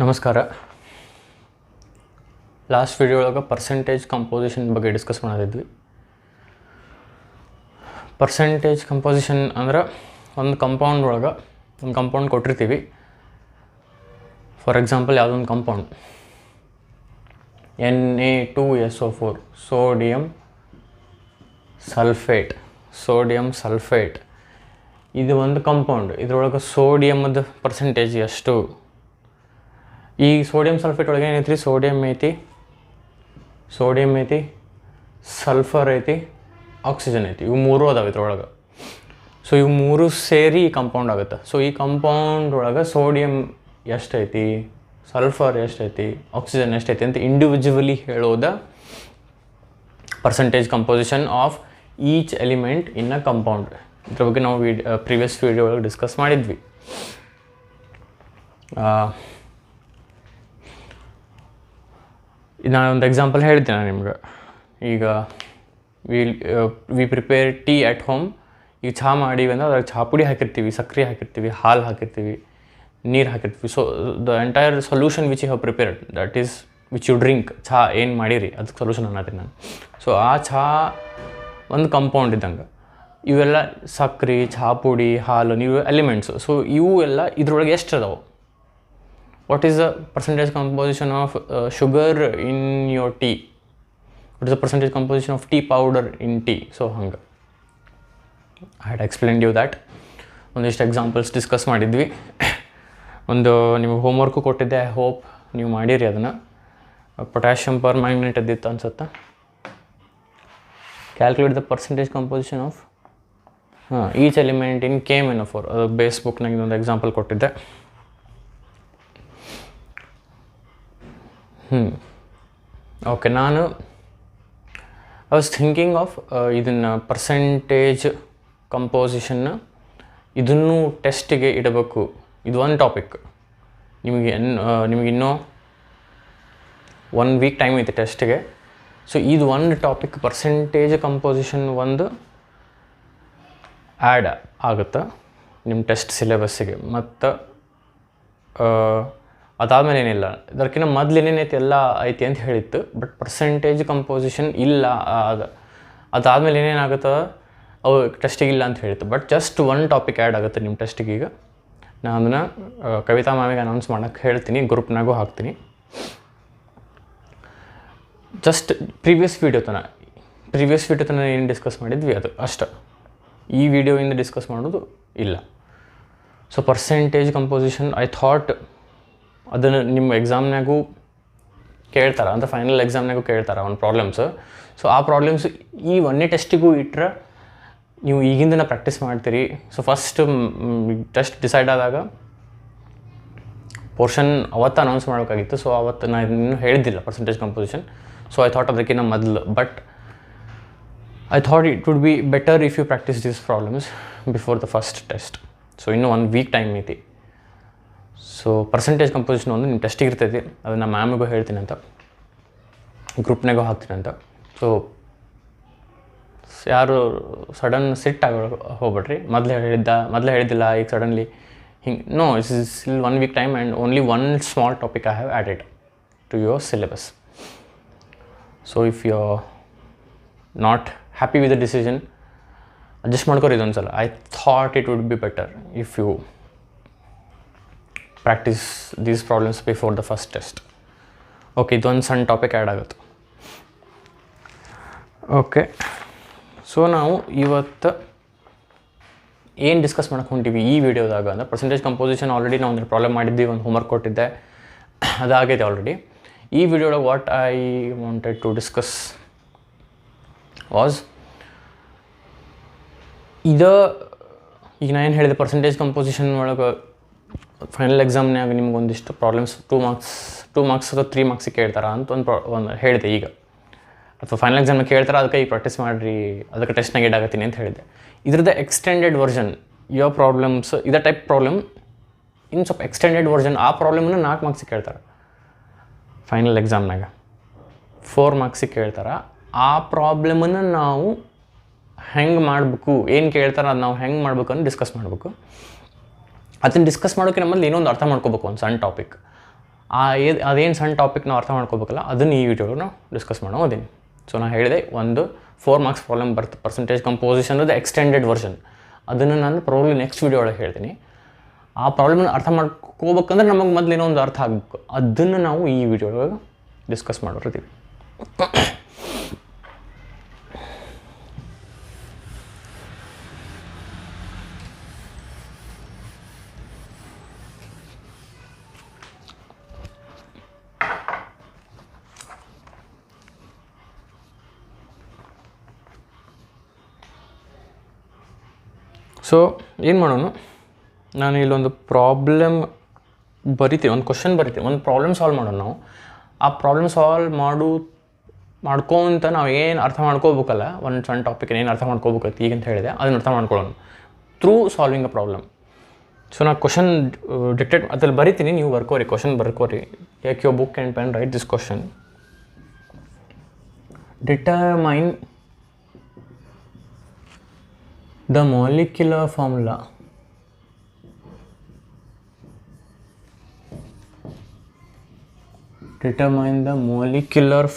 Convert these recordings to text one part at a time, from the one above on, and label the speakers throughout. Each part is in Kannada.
Speaker 1: ನಮಸ್ಕಾರ. ಲಾಸ್ಟ್ ವಿಡಿಯೋ ಒಳಗೆ ಪರ್ಸೆಂಟೇಜ್ ಕಂಪೋಸಿಷನ್ ಬಗ್ಗೆ ಡಿಸ್ಕಸ್ ಮಾಡಿದ್ವಿ. ಪರ್ಸೆಂಟೇಜ್ ಕಂಪೋಸಿಷನ್ ಅಂದ್ರೆ ಒಂದು ಕಂಪೌಂಡ್ ಒಳಗೆ ಒಂದು ಕಂಪೌಂಡ್ ಕೊಟ್ಟಿರ್ತೀವಿ. ಫಾರ್ ಎಕ್ಸಾಂಪಲ್ ಯಾವುದೊಂದು ಕಂಪೌಂಡ್ Na2SO4 ಸೋಡಿಯಂ ಸಲ್ಫೇಟ್ ಇದು ಒಂದು ಕಂಪೌಂಡ್. ಇದರೊಳಗೆ ಸೋಡಿಯಮದ ಪರ್ಸೆಂಟೇಜ್ ಎಷ್ಟು? ಈ ಸೋಡಿಯಂ ಸಲ್ಫೇಟ್ ಒಳಗೆ ಏನೈತಿ ರೀ? ಸೋಡಿಯಂ ಐತಿ, ಸಲ್ಫರ್ ಐತಿ, ಆಕ್ಸಿಜನ್ ಐತಿ. ಇವು ಮೂರು ಅದಾವೆ ಇದ್ರೊಳಗೆ. ಸೊ ಇವು ಮೂರು ಸೇರಿ ಈ ಕಂಪೌಂಡ್ ಆಗುತ್ತೆ. ಸೊ ಈ ಕಂಪೌಂಡ್ ಒಳಗೆ ಸೋಡಿಯಂ ಎಷ್ಟೈತಿ, ಸಲ್ಫರ್ ಎಷ್ಟೈತಿ, ಆಕ್ಸಿಜನ್ ಎಷ್ಟೈತಿ ಅಂತ ಇಂಡಿವಿಜುವಲಿ ಹೇಳೋದ percentage composition of each element in a compound. ಇದ್ರ ಬಗ್ಗೆ ನಾವು ಪ್ರೀವಿಯಸ್ ವಿಡಿಯೋ ಒಳಗೆ ಡಿಸ್ಕಸ್ ಮಾಡಿದ್ವಿ. ನಾನೊಂದು ಎಕ್ಸಾಂಪಲ್ ಹೇಳ್ತೀನಿ ನಿಮ್ಗೆ. ಈಗ we prepare tea at home. ಈಗ ಚಹಾ ಮಾಡೀವಿ ಅಂದ್ರೆ ಅದ್ರಾಗ ಚಹಾ ಪುಡಿ ಹಾಕಿರ್ತೀವಿ, ಸಕ್ಕರೆ ಹಾಕಿರ್ತೀವಿ, ಹಾಲು ಹಾಕಿರ್ತೀವಿ, ನೀರು ಹಾಕಿರ್ತೀವಿ. So the entire solution which you have prepared, that is which you drink, ಚಹಾ ಏನು ಮಾಡಿರಿ ಅದಕ್ಕೆ ಸೊಲ್ಯೂಷನ್ ಅನ್ನತ್ತೀನಿ ನಾನು. ಸೊ ಆ ಚಹಾ ಒಂದು ಕಂಪೌಂಡ್ ಇದ್ದಂಗೆ. ಇವೆಲ್ಲ ಸಕ್ಕರೆ, ಚಹಾ ಪುಡಿ, ಹಾಲು, ನೀವು ಎಲಿಮೆಂಟ್ಸು. ಸೊ ಇವು ಎಲ್ಲ ಇದ್ರೊಳಗೆ ಎಷ್ಟು ಅದಾವೆ? What is the percentage composition of sugar in your tea? What is the percentage composition of tea powder in tea? So hanga I had explained you that. ಒಂದಿಷ್ಟು ಎಕ್ಸಾಂಪಲ್ಸ್ ಡಿಸ್ಕಸ್ ಮಾಡಿದ್ವಿ. ಒಂದು ನಿಮಗೆ ಹೋಮ್ವರ್ಕು ಕೊಟ್ಟಿದ್ದೆ. ಐ ಹೋಪ್ ನೀವು ಮಾಡಿರಿ ಅದನ್ನು. ಪೊಟ್ಯಾಷಿಯಮ್ ಪರ್ ಮ್ಯಾಂಗ್ನೆಟ್ ಇದ್ದಿತ್ತು ಅನ್ಸುತ್ತೆ. Calculate the percentage composition of each element in KMnO4. ಅದು ಬೇಸ್ ಬುಕ್ನಾಗ ಒಂದು ಎಕ್ಸಾಂಪಲ್ ಕೊಟ್ಟಿದ್ದೆ. ಓಕೆ, ನಾನು ಐ ವಾಸ್ ಥಿಂಕಿಂಗ್ ಆಫ್ ಇದನ್ನು ಪರ್ಸೆಂಟೇಜ್ ಕಂಪೋಸಿಷನ್ನ ಇದನ್ನು ಟೆಸ್ಟಿಗೆ ಇಡಬೇಕು. ಇದು ಒಂದು ಟಾಪಿಕ್. ನಿಮಗೆ ಇನ್ನೂ 1 ವೀಕ್ ಟೈಮ್ ಐತೆ ಟೆಸ್ಟಿಗೆ. ಸೊ ಇದು ಒಂದು ಟಾಪಿಕ್ ಪರ್ಸೆಂಟೇಜ್ ಕಂಪೋಸಿಷನ್ ಒಂದು ಆ್ಯಡ್ ಆಗುತ್ತೆ ನಿಮ್ಮ ಟೆಸ್ಟ್ ಸಿಲೆಬಸ್ಸಿಗೆ. ಮತ್ತು ಅದಾದಮೇಲೆ ಏನಿಲ್ಲ, ಇದಕ್ಕಿಂತ ಮೊದಲು ಏನೇನೈತಿ ಎಲ್ಲ ಐತಿ ಅಂತ ಹೇಳಿತ್ತು. ಬಟ್ ಪರ್ಸೆಂಟೇಜ್ ಕಂಪೋಸಿಷನ್ ಇಲ್ಲ. ಅದಾದಮೇಲೆ ಏನೇನಾಗುತ್ತೆ ಅವು ಟೆಸ್ಟಿಗೆ ಇಲ್ಲ ಅಂತ ಹೇಳಿತ್ತು. ಬಟ್ ಜಸ್ಟ್ ಒಂದು ಟಾಪಿಕ್ ಆ್ಯಡ್ ಆಗುತ್ತೆ ನಿಮ್ಮ ಟೆಸ್ಟಿಗೆ. ಈಗ ನಾನು ಅದನ್ನು ಕವಿತಾ ಮ್ಯಾಮಿಗೆ ಅನೌನ್ಸ್ ಮಾಡೋಕ್ಕೆ ಹೇಳ್ತೀನಿ, ಗ್ರೂಪ್ನಾಗೂ ಹಾಕ್ತೀನಿ. ಜಸ್ಟ್ ಪ್ರೀವಿಯಸ್ ವಿಡಿಯೋ ತನಕ ಏನು ಡಿಸ್ಕಸ್ ಮಾಡಿದ್ವಿ ಅದು ಅಷ್ಟೆ. ಈ ವಿಡಿಯೋಯಿಂದ ಡಿಸ್ಕಸ್ ಮಾಡೋದು ಇಲ್ಲ. So percentage composition I thought ಅದನ್ನು ನಿಮ್ಮ ಎಕ್ಸಾಮ್ನಾಗೂ ಕೇಳ್ತಾರೆ, ಅಂತ ಫೈನಲ್ ಎಕ್ಸಾಮ್ನಾಗೂ ಕೇಳ್ತಾರೆ ಒಂದು ಪ್ರಾಬ್ಲಮ್ಸು. ಸೊ ಆ ಪ್ರಾಬ್ಲಮ್ಸ್ ಈ ಒಂದೇ ಟೆಸ್ಟಿಗೂ ಇಟ್ಟರೆ ನೀವು ಈಗಿಂದನೇ ಪ್ರಾಕ್ಟೀಸ್ ಮಾಡ್ತೀರಿ. ಸೊ ಫಸ್ಟ್ ಟೆಸ್ಟ್ ಡಿಸೈಡ್ ಆದಾಗ ಪೋರ್ಷನ್ ಅವತ್ತು ಅನೌನ್ಸ್ ಮಾಡೋಕ್ಕಾಗಿತ್ತು. ಸೊ ಅವತ್ತು ನಾನು ಇನ್ನೂ ಹೇಳಿದ್ದಿಲ್ಲ percentage composition. So I thought ಅದಕ್ಕಿಂತ ಮೊದಲು. But I thought it would be better if you practise these problems before the first test. So ಇನ್ನೂ 1 ವೀಕ್ ಟೈಮ್ ಐತಿ. ಸೊ ಪರ್ಸೆಂಟೇಜ್ ಕಂಪೋಸಿಷನ್ ಒಂದು ನಿಮ್ಮ ಟೆಸ್ಟಿಗೆ ಇರ್ತೈತಿ. ಅದನ್ನು ಮ್ಯಾಮಿಗೂ ಹೇಳ್ತೀನಿ ಅಂತ, ಗ್ರೂಪ್ನಾಗೂ ಹಾಕ್ತೀನಿ ಅಂತ. ಸೊ ಯಾರು ಸಡನ್ ಸಿಟ್ ಹೋಗ್ಬೇಡ್ರಿ. ಮೊದಲೇ ಹೇಳಿದ್ದಿಲ್ಲ ಈಗ ಸಡನ್ಲಿ ಹಿಂಗೆ. No, it's is still 1 week time and only 1 small topic I have added to your syllabus. So if you are not happy with the decision, adjust ಮಾಡ್ಕೊರಿ ಇದೊಂದು ಸಲ. I thought it would be better if you practise these problems before the first test. Okay, ಇದೊಂದು ಸಣ್ಣ ಟಾಪಿಕ್ ಆ್ಯಡ್ ಆಗುತ್ತೆ. ಓಕೆ, ಸೊ ನಾವು ಇವತ್ತು ಏನು ಡಿಸ್ಕಸ್ ಮಾಡಕ್ಕೆ ಹೊಂಟೀವಿ ಈ ವಿಡಿಯೋದಾಗ ಅಂದರೆ ಪರ್ಸೆಂಟೇಜ್ ಕಂಪೋಸಿಷನ್. ಆಲ್ರೆಡಿ ನಾವು ಒಂದು ಪ್ರಾಬ್ಲಮ್ ಮಾಡಿದ್ವಿ, ಒಂದು ಹೋಮ್ವರ್ಕ್ ಕೊಟ್ಟಿದ್ದೆ, ಅದಾಗೈತೆ ಆಲ್ರೆಡಿ. ಈ ವಿಡಿಯೋದಾಗ what I wanted to discuss was ಈಗ ನಾನು ಏನು ಹೇಳಿದೆ, ಪರ್ಸೆಂಟೇಜ್ ಕಂಪೋಸಿಷನ್ ಒಳಗೆ ಫೈನಲ್ ಎಕ್ಸಾಮ್ನಾಗ ನಿಮ್ಗೆ ಒಂದಿಷ್ಟು ಪ್ರಾಬ್ಲಮ್ಸ್ 2 ಮಾರ್ಕ್ಸ್ ಅಥವಾ 3 ಮಾರ್ಕ್ಸಿಗೆ ಕೇಳ್ತಾರೆ ಅಂತ ಒಂದು ಹೇಳಿದೆ. ಈಗ ಅಥವಾ ಫೈನಲ್ ಎಕ್ಸಾಮ್ನಾಗ ಕೇಳ್ತಾರೆ, ಅದಕ್ಕೆ ಈಗ ಪ್ರಾಕ್ಟೀಸ್ ಮಾಡಿರಿ, ಅದಕ್ಕೆ ಟೆಸ್ಟ್ನಾಗ ಇಡಾಕತ್ತೀನಿ ಅಂತ ಹೇಳಿದೆ. ಇದ್ರದ್ದು ಎಕ್ಸ್ಟೆಂಡೆಡ್ ವರ್ಷನ್ ಯಾವ ಪ್ರಾಬ್ಲಮ್ಸ್, ಇದೇ ಟೈಪ್ ಪ್ರಾಬ್ಲಮ್ ಇನ್ನು ಸ್ವಲ್ಪ ಎಕ್ಸ್ಟೆಂಡೆಡ್ ವರ್ಷನ್. ಆ ಪ್ರಾಬ್ಲಮನ್ನು 4 ಮಾರ್ಕ್ಸಿಗೆ ಕೇಳ್ತಾರೆ. ಫೈನಲ್ ಎಕ್ಸಾಮ್ನಾಗ 4 ಮಾರ್ಕ್ಸಿಗೆ ಕೇಳ್ತಾರೆ. ಆ ಪ್ರಾಬ್ಲಮನ್ನು ನಾವು ಹೆಂಗೆ ಮಾಡಬೇಕು, ಏನು ಕೇಳ್ತಾರೆ ಅದು ನಾವು ಹೆಂಗೆ ಮಾಡ್ಬೇಕು ಅಂತ ಡಿಸ್ಕಸ್ ಮಾಡಬೇಕು. ಅದನ್ನು ಡಿಸ್ಕಸ್ ಮಾಡೋಕ್ಕೆ ನಮ್ಮಲ್ಲಿ ಏನೋ ಒಂದು ಅರ್ಥ ಮಾಡ್ಕೋಬೇಕು, ಒಂದು ಸಣ್ಣ ಟಾಪಿಕ್. ಅದೇನು ಸಣ್ಣ ಟಾಪಿಕ್ ನಾವು ಅರ್ಥ ಮಾಡ್ಕೋಬೇಕಲ್ಲ ಅದನ್ನು ಈ ವಿಡಿಯೋ ನಾವು ಡಿಸ್ಕಸ್ ಮಾಡೋದೀನಿ. ಸೊ ನಾನು ಹೇಳಿದೆ ಒಂದು 4 ಮಾರ್ಕ್ಸ್ ಪ್ರಾಬ್ಲಮ್ ಬರುತ್ತೆ, ಪರ್ಸೆಂಟೇಜ್ ಕಂಪೋಸಿಷನ್ ಅದು ಎಕ್ಸ್ಟೆಂಡೆಡ್ ವರ್ಷನ್. ಅದನ್ನು ನಾನು ಪ್ರಾಬ್ಲಮ್ ನೆಕ್ಸ್ಟ್ ವಿಡಿಯೋ ಒಳಗೆ ಹೇಳ್ತೀನಿ. ಆ ಪ್ರಾಬ್ಲಮ್ನ ಅರ್ಥ ಮಾಡ್ಕೋಬೇಕಂದ್ರೆ ನಮಗೆ ಮೊದಲು ಏನೋ ಒಂದು ಅರ್ಥ ಆಗಬೇಕು, ಅದನ್ನು ನಾವು ಈ ವಿಡಿಯೋ ಒಳಗೆ ಡಿಸ್ಕಸ್ ಮಾಡಿರ್ತೀವಿ. ಸೊ ಏನು ಮಾಡೋಣ, ನಾನು ಇಲ್ಲೊಂದು ಪ್ರಾಬ್ಲಮ್ ಬರಿತೀನಿ, ಒಂದು ಕ್ವಶನ್ ಬರಿತೀನಿ, ಒಂದು ಪ್ರಾಬ್ಲಮ್ ಸಾಲ್ವ್ ಮಾಡೋಣ. ನಾವು ಆ ಪ್ರಾಬ್ಲಮ್ ಸಾಲ್ವ್ ಮಾಡ್ಕೊಂತ ನಾವು ಏನು ಅರ್ಥ ಮಾಡ್ಕೋಬೇಕಲ್ಲ, ಒಂದು ಸಣ್ಣ ಟಾಪಿಕ್ ಏನು ಅರ್ಥ ಮಾಡ್ಕೋಬೇಕಂತ ಈಗಂತ ಹೇಳಿದೆ, ಅದನ್ನು ಅರ್ಥ ಮಾಡ್ಕೊಳ್ಳೋಣ through solving a problem. So ನಾನು ಕ್ವಶನ್ ಡಿಕ್ಟೇಟ್ ಅದ್ರಲ್ಲಿ ಬರಿತೀನಿ, ನೀವು ಬರ್ಕೋರಿ, ಕ್ವಶನ್ ಬರ್ಕೋರಿ. Take your book and pen, write this question. Determine the molecular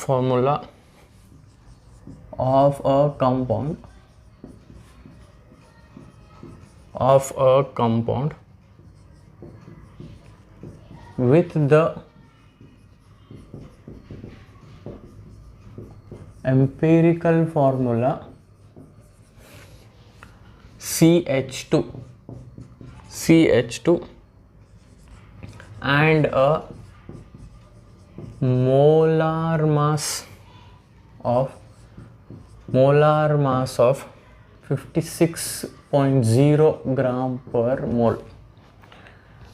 Speaker 1: formula of a compound with the empirical formula CH2 and a molar mass of 56.0 gram per mole.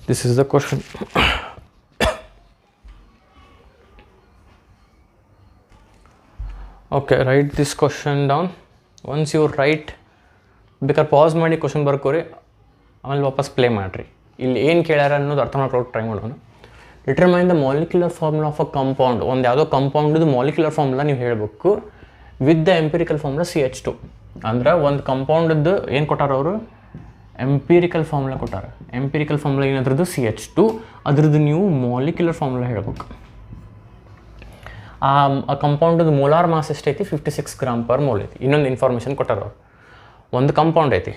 Speaker 1: This is the question. Okay, write this question down. Once you write, ಬೇಕಾದ್ರೆ ಪಾಸ್ ಮಾಡಿ ಕ್ವಶನ್ ಬರ್ಕೋರಿ, ಆಮೇಲೆ ವಾಪಸ್ ಪ್ಲೇ ಮಾಡಿರಿ. ಇಲ್ಲಿ ಏನು ಕೇಳ್ಯಾರ ಅನ್ನೋದು ಅರ್ಥ ಮಾಡ್ಕೊಳ್ಳೋಕೆ ಟ್ರೈ ಮಾಡೋಣ. Determine the molecular formula of a compound. ಒಂದು ಯಾವುದೋ ಕಂಪೌಂಡದು ಮಾಲಿಕ್ಯುಲರ್ ಫಾರ್ಮುಲಾ ನೀವು ಹೇಳಬೇಕು with the empirical formula CH2. ಅಂದ್ರೆ ಒಂದು ಕಂಪೌಂಡದ್ದು ಏನು ಕೊಟ್ಟಾರ ಅವರು, ಎಂಪಿರಿಕಲ್ ಫಾರ್ಮುಲಾ ಕೊಟ್ಟಾರ. ಎಂಪಿರಿಕಲ್ ಫಾರ್ಮುಲಾ ಏನಾದ್ರದ್ದು CH2, ಅದ್ರದ್ದು ನೀವು ಮಾಲಿಕ್ಯುಲರ್ ಫಾರ್ಮುಲಾ ಹೇಳಬೇಕು. ಆ ಕಂಪೌಂಡದ್ದು ಮೋಲಾರ್ ಮಾಸ್ ಎಷ್ಟೈತಿ, 56 ಗ್ರಾಮ್ ಪರ್ ಮೋಲ್ ಐತಿ. ಇನ್ನೊಂದು ಇನ್ಫಾರ್ಮೇಷನ್ ಕೊಟ್ಟಾರ ಅವರು, ಒಂದು ಕಂಪೌಂಡ್ ಐತಿ,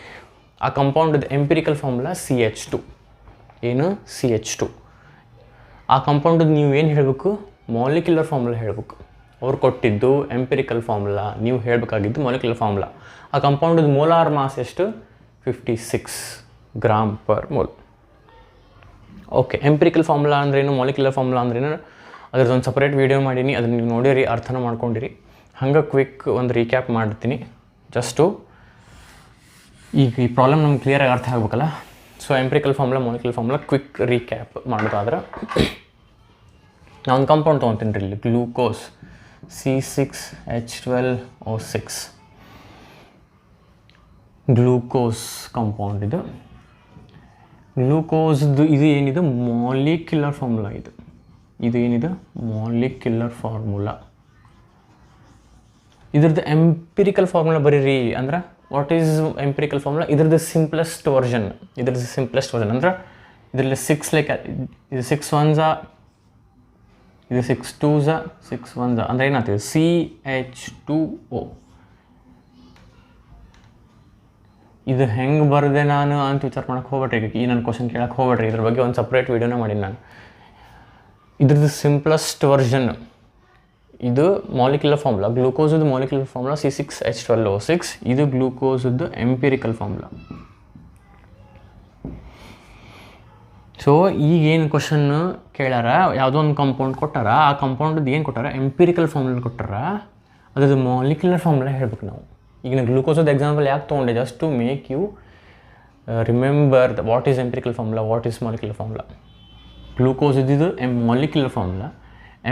Speaker 1: ಆ ಕಂಪೌಂಡದ ಎಂಪಿರಿಕಲ್ ಫಾರ್ಮುಲಾ CH2. ಏನು CH2. ಆ ಕಂಪೌಂಡದ್ದು ನೀವು ಏನು ಹೇಳಬೇಕು, ಮಾಲಿಕ್ಯುಲರ್ ಫಾರ್ಮುಲಾ ಹೇಳಬೇಕು. ಅವ್ರು ಕೊಟ್ಟಿದ್ದು ಎಂಪಿರಿಕಲ್ ಫಾರ್ಮುಲಾ, ನೀವು ಹೇಳಬೇಕಾಗಿದ್ದು ಮಾಲಿಕ್ಯುಲರ್ ಫಾರ್ಮುಲಾ. ಆ ಕಂಪೌಂಡದ ಮೋಲಾರ್ ಮಾಸ್ ಎಷ್ಟು, 56 gram per mole. Okay, empirical formula ಅಂದ್ರೇನು, ಮಾಲಿಕ್ಯುಲರ್ ಫಾರ್ಮುಲಾ ಅಂದ್ರೇನು, ಅದ್ರದ್ದೊಂದು ಸಪ್ರೇಟ್ ವೀಡಿಯೋ ಮಾಡೀನಿ, ಅದನ್ನು ನೀವು ನೋಡಿರಿ, ಅರ್ಥನ ಮಾಡ್ಕೊಂಡಿರಿ. ಹಂಗೆ ಕ್ವಿಕ್ ಒಂದು ರೀಕ್ಯಾಪ್ ಮಾಡ್ತೀನಿ ಜಸ್ಟು. ಈಗ ಈ ಪ್ರಾಬ್ಲಮ್ ನಮ್ಗೆ ಕ್ಲಿಯರಾಗಿ ಅರ್ಥ ಆಗಬೇಕಲ್ಲ. So empirical formula, molecular formula quick recap ಮಾಡೋದಾದ್ರೆ, ನಾನು ಒಂದು ಕಂಪೌಂಡ್ ತೊಗೊತೀನಿ ರೀ ಇಲ್ಲಿ, ಗ್ಲೂಕೋಸ್ C6H12O6. ಗ್ಲೂಕೋಸ್ ಕಂಪೌಂಡ್ ಇದು. ಗ್ಲೂಕೋಸ್ದು ಇದು ಏನಿದೆ ಮಾಲಿಕ್ಯುಲರ್ ಫಾರ್ಮುಲಾ. ಇದು ಏನಿದೆ ಮಾಲಿಕ್ಯುಲರ್ ಫಾರ್ಮುಲಾ. ಇದ್ರದ್ದು ಎಂಪಿರಿಕಲ್ ಫಾರ್ಮುಲಾ ಬರೀರಿ. ಅಂದ್ರೆ ವಾಟ್ ಈಸ್ ಎಂಪಿರಿಕಲ್ ಫಾರ್ಮುಲಾ, ಇದ್ರದ್ದು ಸಿಂಪ್ಲೆಸ್ಟ್ ವರ್ಷನ್. ಅಂದ್ರೆ ಇದರಲ್ಲಿ 6 ಲೈಕ್ ಇದು 6 1s, ಇದು 6 2s, 6 1s ಅಂದರೆ ಏನಾಗ್ತದೆ CH2O. ಇದು ಹೆಂಗೆ ಬರದೆ ನಾನು ಅಂತ ವಿಚಾರ ಮಾಡೋಕ್ಕೆ ಹೋಗ್ಬೇಡ್ರಿ, ಈ ನನ್ನ ಕ್ವಶನ್ ಕೇಳಕ್ಕೆ ಹೋಗ್ಬೇಡ್ರಿ. ಇದ್ರ ಬಗ್ಗೆ ಒಂದು ಸಪ್ರೇಟ್ ವೀಡಿಯೋನ ಮಾಡೀನಿ ನಾನು. ಇದ್ರದ್ದು ಸಿಂಪ್ಲೆಸ್ಟ್ ವರ್ಷನ್ ಇದು ಮಾಲಿಕ್ಯುಲರ್ ಫಾರ್ಮುಲಾ. ಗ್ಲೂಕೋಸದ್ದು ಮಾಲಿಕ್ಯುಲರ್ ಫಾರ್ಮುಲಾ C6H12O6. ಇದು ಗ್ಲೂಕೋಸದ್ದು ಎಂಪಿರಿಕಲ್ ಫಾರ್ಮುಲಾ. ಸೊ ಈಗೇನು ಕ್ವಶನ್ ಕೇಳ್ಯಾರ, ಯಾವುದೋ ಒಂದು ಕಂಪೌಂಡ್ ಕೊಟ್ಟಾರ, ಆ ಕಂಪೌಂಡದ್ದು ಏನು ಕೊಟ್ಟಾರ, ಎಂಪಿರಿಕಲ್ ಫಾರ್ಮುಲಾ ಕೊಟ್ಟಾರ, ಅದ್ರದ್ದು ಮಾಲಿಕ್ಯುಲರ್ ಫಾರ್ಮುಲಾ ಹೇಳ್ಬೇಕು ನಾವು. ಈಗ ನಾನು ಗ್ಲೂಕೋಸದ್ದು ಎಕ್ಸಾಂಪಲ್ ಯಾಕೆ ತೊಗೊಂಡೆ, just to make you remember what is empirical formula, what is molecular formula. Glucose ಇದ್ದಿದ್ದು ಮಾಲಿಕ್ಯುಲರ್ ಫಾರ್ಮುಲಾ,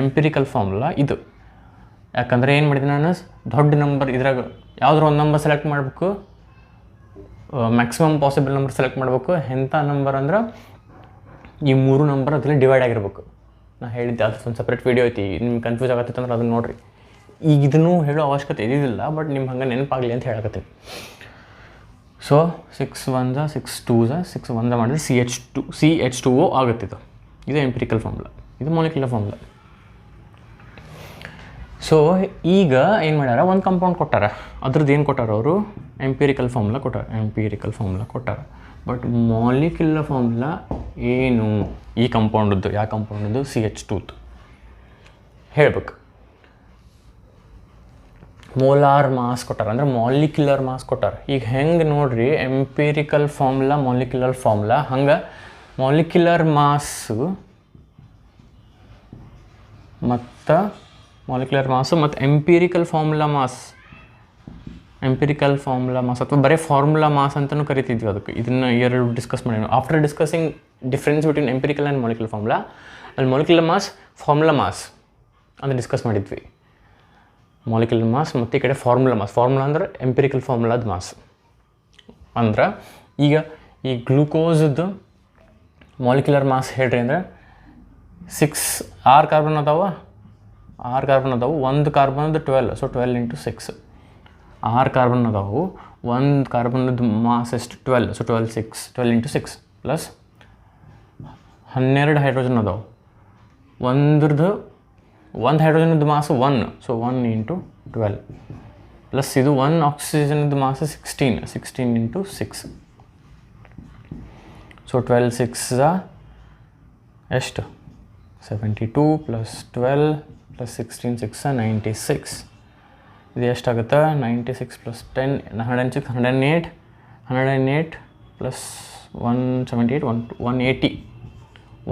Speaker 1: ಎಂಪಿರಿಕಲ್ ಫಾರ್ಮುಲಾ ಇದು. ಯಾಕಂದರೆ ಏನು ಮಾಡಿದೆ ನಾನು, ದೊಡ್ಡ ನಂಬರ್ ಇದ್ರಾಗ ಯಾವುದ್ರ ಒಂದು ನಂಬರ್ ಸೆಲೆಕ್ಟ್ ಮಾಡಬೇಕು, ಮ್ಯಾಕ್ಸಿಮಮ್ ಪಾಸಿಬಲ್ ನಂಬರ್ ಸೆಲೆಕ್ಟ್ ಮಾಡಬೇಕು. ಎಂಥ ನಂಬರ್ ಅಂದ್ರೆ ಈ 3 ನಂಬರ್ ಅದರಲ್ಲಿ ಡಿವೈಡ್ ಆಗಿರ್ಬೇಕು. ನಾನು ಹೇಳಿದ್ದೆ, ಅದ್ರ ಒಂದು ಸಪ್ರೇಟ್ ವೀಡಿಯೋ ಐತಿ, ನಿಮ್ಗೆ ಕನ್ಫ್ಯೂಸ್ ಆಗತ್ತೆ ಅಂದ್ರೆ ಅದನ್ನು ನೋಡಿರಿ. ಈಗ ಇದನ್ನು ಹೇಳೋ ಅವಶ್ಯಕತೆ ಇದ್ದಿದ್ದಿಲ್ಲ, ಬಟ್ ನಿಮ್ಗೆ ಹಂಗೆ ನೆನಪಾಗಲಿ ಅಂತ ಹೇಳಕತ್ತೀನಿ. ಸೊ 6 1s 6 2s 6 1s ಮಾಡಿದ್ರೆ CH2O ಆಗುತ್ತಿದ್ದು. ಇದು ಎಂಪಿರಿಕಲ್ ಫಾರ್ಮುಲಾ. ಇದು ಮಾಲಿಕ್ಯುಲರ್ ಫಾರ್ಮುಲಾ. ಸೊ ಈಗ ಏನು ಮಾಡ್ಯಾರ, ಒಂದು ಕಂಪೌಂಡ್ ಕೊಟ್ಟಾರ, ಅದ್ರದ್ದು ಏನು ಕೊಟ್ಟಾರ ಅವರು, ಎಂಪಿರಿಕಲ್ ಫಾರ್ಮುಲಾ ಕೊಟ್ಟಾರ. ಬಟ್ ಮಾಲಿಕ್ಯುಲರ್ ಫಾರ್ಮುಲಾ ಏನು ಈ ಕಂಪೌಂಡದ್ದು, ಯಾವ ಕಂಪೌಂಡದ್ದು, CH2 ಹೇಳ್ಬೇಕು. ಮೋಲಾರ್ ಮಾಸ್ ಕೊಟ್ಟಾರ, ಅಂದರೆ ಮಾಲಿಕ್ಯುಲರ್ ಮಾಸ್ ಕೊಟ್ಟಾರ. ಈಗ ಹೆಂಗೆ ನೋಡ್ರಿ, ಎಂಪಿರಿಕಲ್ ಫಾರ್ಮುಲಾ ಮಾಲಿಕ್ಯುಲರ್ ಫಾರ್ಮುಲಾ, ಹಂಗೆ ಮಾಲಿಕ್ಯುಲರ್ ಮಾಸು ಮತ್ತು ಎಂಪಿರಿಕಲ್ ಫಾರ್ಮುಲಾ ಮಾಸ್ ಅಥವಾ ಬರೀ ಫಾರ್ಮುಲಾ ಮಾಸ್ ಅಂತಲೂ ಕರಿತಿದ್ವಿ ಅದಕ್ಕೆ. ಇದನ್ನು ಎರಡು ಡಿಸ್ಕಸ್ ಮಾಡಿ, after discussing difference between empirical and molecular formula, ಅಲ್ಲಿ ಮಾಲಿಕ್ಯುಲರ್ ಮಾಸ್ ಫಾರ್ಮುಲಾ ಮಾಸ್ ಅಂತ ಡಿಸ್ಕಸ್ ಮಾಡಿದ್ವಿ. ಮಾಲಿಕ್ಯುಲರ್ ಮಾಸ್ ಮತ್ತು ಈ ಕಡೆ ಫಾರ್ಮುಲಾ ಅಂದ್ರೆ ಎಂಪಿರಿಕಲ್ ಫಾರ್ಮುಲಾದ ಮಾಸ್. ಅಂದ್ರೆ ಈಗ ಈ ಗ್ಲೂಕೋಸ್ದು ಮಾಲಿಕ್ಯುಲರ್ ಮಾಸ್ ಹೇಳ್ರಿ ಅಂದರೆ 6 ಕಾರ್ಬನ್ ಅದಾವ, ಒಂದು ಕಾರ್ಬನ್ದು 12, ಸೊ 12 × 6. 6 ಕಾರ್ಬನ್ ಅದಾವು, ಒಂದು ಕಾರ್ಬನ್ದು ಮಾಸ್ ಎಷ್ಟು 12, ಸೊ 12 × 6 ಪ್ಲಸ್ 12 ಹೈಡ್ರೋಜನ್ ಅದಾವೆ. ಒಂದು ಹೈಡ್ರೋಜನ್ದು ಮಾಸ್ 1, ಸೊ 1 × 12 ಪ್ಲಸ್ ಇದು 1 ಆಕ್ಸಿಜನ್ದು ಮಾಸ್ 16 × 6, ಸೊ 12 6 ಎಷ್ಟು 72 ಪ್ಲಸ್ 12 ಪ್ಲಸ್ 16 6 96. ಇದು ಎಷ್ಟಾಗುತ್ತೆ, 96 ಪ್ಲಸ್ 10 106 108 ಪ್ಲಸ್ 178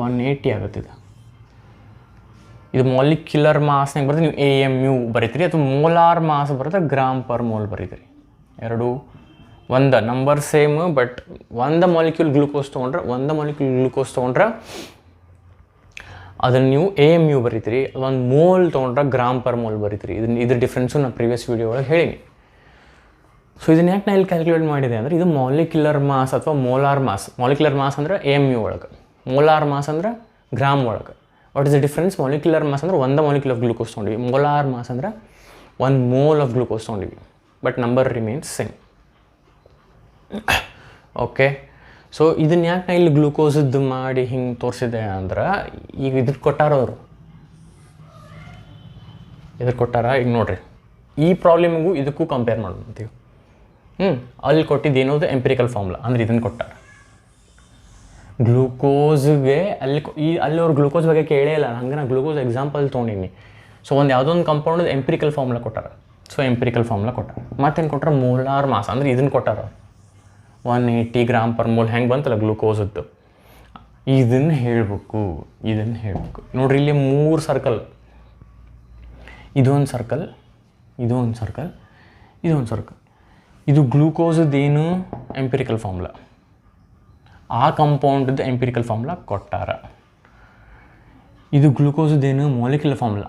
Speaker 1: 180 ಆಗುತ್ತೆ. ಇದು ಮಾಲಿಕ್ಯುಲರ್ ಮಾಸ್ನಾಗ ಬರುತ್ತೆ, ನೀವು AMU ಬರೀತೀರಿ, ಅಥವಾ ಮೋಲಾರ್ ಮಾಸ್ ಬರುತ್ತೆ, ಗ್ರಾಮ್ ಪರ್ ಮೋಲ್ ಬರೀತೀರಿ. ಎರಡು ಒಂದು ನಂಬರ್ ಸೇಮ್, ಬಟ್ ಒಂದು ಮಾಲಿಕ್ಯೂಲ್ ಗ್ಲೂಕೋಸ್ ತೊಗೊಂಡ್ರೆ ಅದನ್ನು ನೀವು AMU ಬರೀತೀರಿ, ಒಂದು ಮೋಲ್ ತೊಗೊಂಡ್ರೆ ಗ್ರಾಮ್ ಪರ್ ಮೋಲ್ ಬರೀತೀರಿ. ಇದ್ರ ಡಿಫ್ರೆನ್ಸು ನಾನು ಪ್ರೀವಿಯಸ್ ವೀಡಿಯೋ ಒಳಗೆ ಹೇಳೀನಿ. ಸೊ ಇದನ್ನ ಯಾಕೆ ನಾನು ಇಲ್ಲಿ ಕ್ಯಾಲ್ಕುಲೇಟ್ ಮಾಡಿದೆ ಅಂದರೆ, ಇದು ಮಾಲಿಕ್ಯುಲರ್ ಮಾಸ್ ಅಥವಾ ಮೋಲಾರ್ ಮಾಸ್. ಮಾಲಿಕ್ಯುಲರ್ ಮಾಸ್ ಅಂದರೆ AMU ಒಳಗೆ, ಮೋಲಾರ್ ಮಾಸ್ ಅಂದರೆ ಗ್ರಾಮ್ ಒಳಗೆ. What is the difference? Molecular mass ಅಂದರೆ ಒಂದು ಮಾಲಿಕ್ಯೂಲ್ ಆಫ್ ಗ್ಲೂಕೋಸ್ ತೊಗೊಂಡಿವಿ, ಮೋಲಾರ್ ಮಾಸ್ ಅಂದರೆ 1 ಮೋಲ್ ಆಫ್ ಗ್ಲೂಕೋಸ್ ತೊಗೊಂಡಿವಿ, but number remains same. Okay, so ಇದನ್ನ ಯಾಕೆ ನಾ ಇಲ್ಲಿ ಗ್ಲೂಕೋಸದ್ದು ಮಾಡಿ ಹಿಂಗೆ ತೋರಿಸಿದೆ ಅಂದ್ರೆ, ಈಗ ಇದಕ್ಕೆ ಕೊಟ್ಟಾರ ಅವರು, ಈಗ ನೋಡ್ರಿ, ಈ ಪ್ರಾಬ್ಲಮಿಗೂ ಇದಕ್ಕೂ ಕಂಪೇರ್ ಮಾಡ್ತೀವಿ. ಅಲ್ಲಿ ಕೊಟ್ಟಿದ್ದೇನೋದು ಎಂಪಿರಿಕಲ್ ಫಾರ್ಮುಲಾ, ಅಂದರೆ ಇದನ್ನು ಕೊಟ್ಟಾರ. ಗ್ಲೂಕೋಸ್ಗೆ ಅಲ್ಲಿ ಅವ್ರು ಗ್ಲೂಕೋಸ್ ಬಗ್ಗೆ ಕೇಳೇ ಇಲ್ಲ, ಹಂಗೆ ನಾನು ಗ್ಲೂಕೋಸ್ ಎಕ್ಸಾಂಪಲ್ ತೊಗೊಂಡಿನಿ. ಸೊ ಯಾವುದೋ ಒಂದು ಕಂಪೌಂಡ್ ಎಂಪಿರಿಕಲ್ ಫಾರ್ಮುಲಾ ಕೊಟ್ಟಾರ, ಮತ್ತೇನು ಕೊಟ್ಟಾರ, ಮೋಲಾರ್ ಮಾಸ್ ಅಂದರೆ ಇದನ್ನು ಕೊಟ್ಟಾರ 180 ಗ್ರಾಮ್ ಪರ್ ಮೋಲ್. ಹೆಂಗೆ ಬಂತಲ್ಲ ಗ್ಲೂಕೋಸದ್ದು, ಇದನ್ನು ಹೇಳಬೇಕು. ನೋಡ್ರಿ, ಇಲ್ಲಿ 3 ಸರ್ಕಲ್, ಇದೊಂದು ಸರ್ಕಲ್, ಇದು ಗ್ಲೂಕೋಸದ್ದೇನು ಎಂಪಿರಿಕಲ್ ಫಾರ್ಮುಲಾ, ಆ ಕಂಪೌಂಡದ್ದು ಎಂಪಿರಿಕಲ್ ಫಾರ್ಮುಲಾ ಕೊಟ್ಟಾರ. ಇದು ಗ್ಲೂಕೋಸದ್ದೇನು ಮಾಲಿಕ್ಯುಲರ್ ಫಾರ್ಮುಲಾ,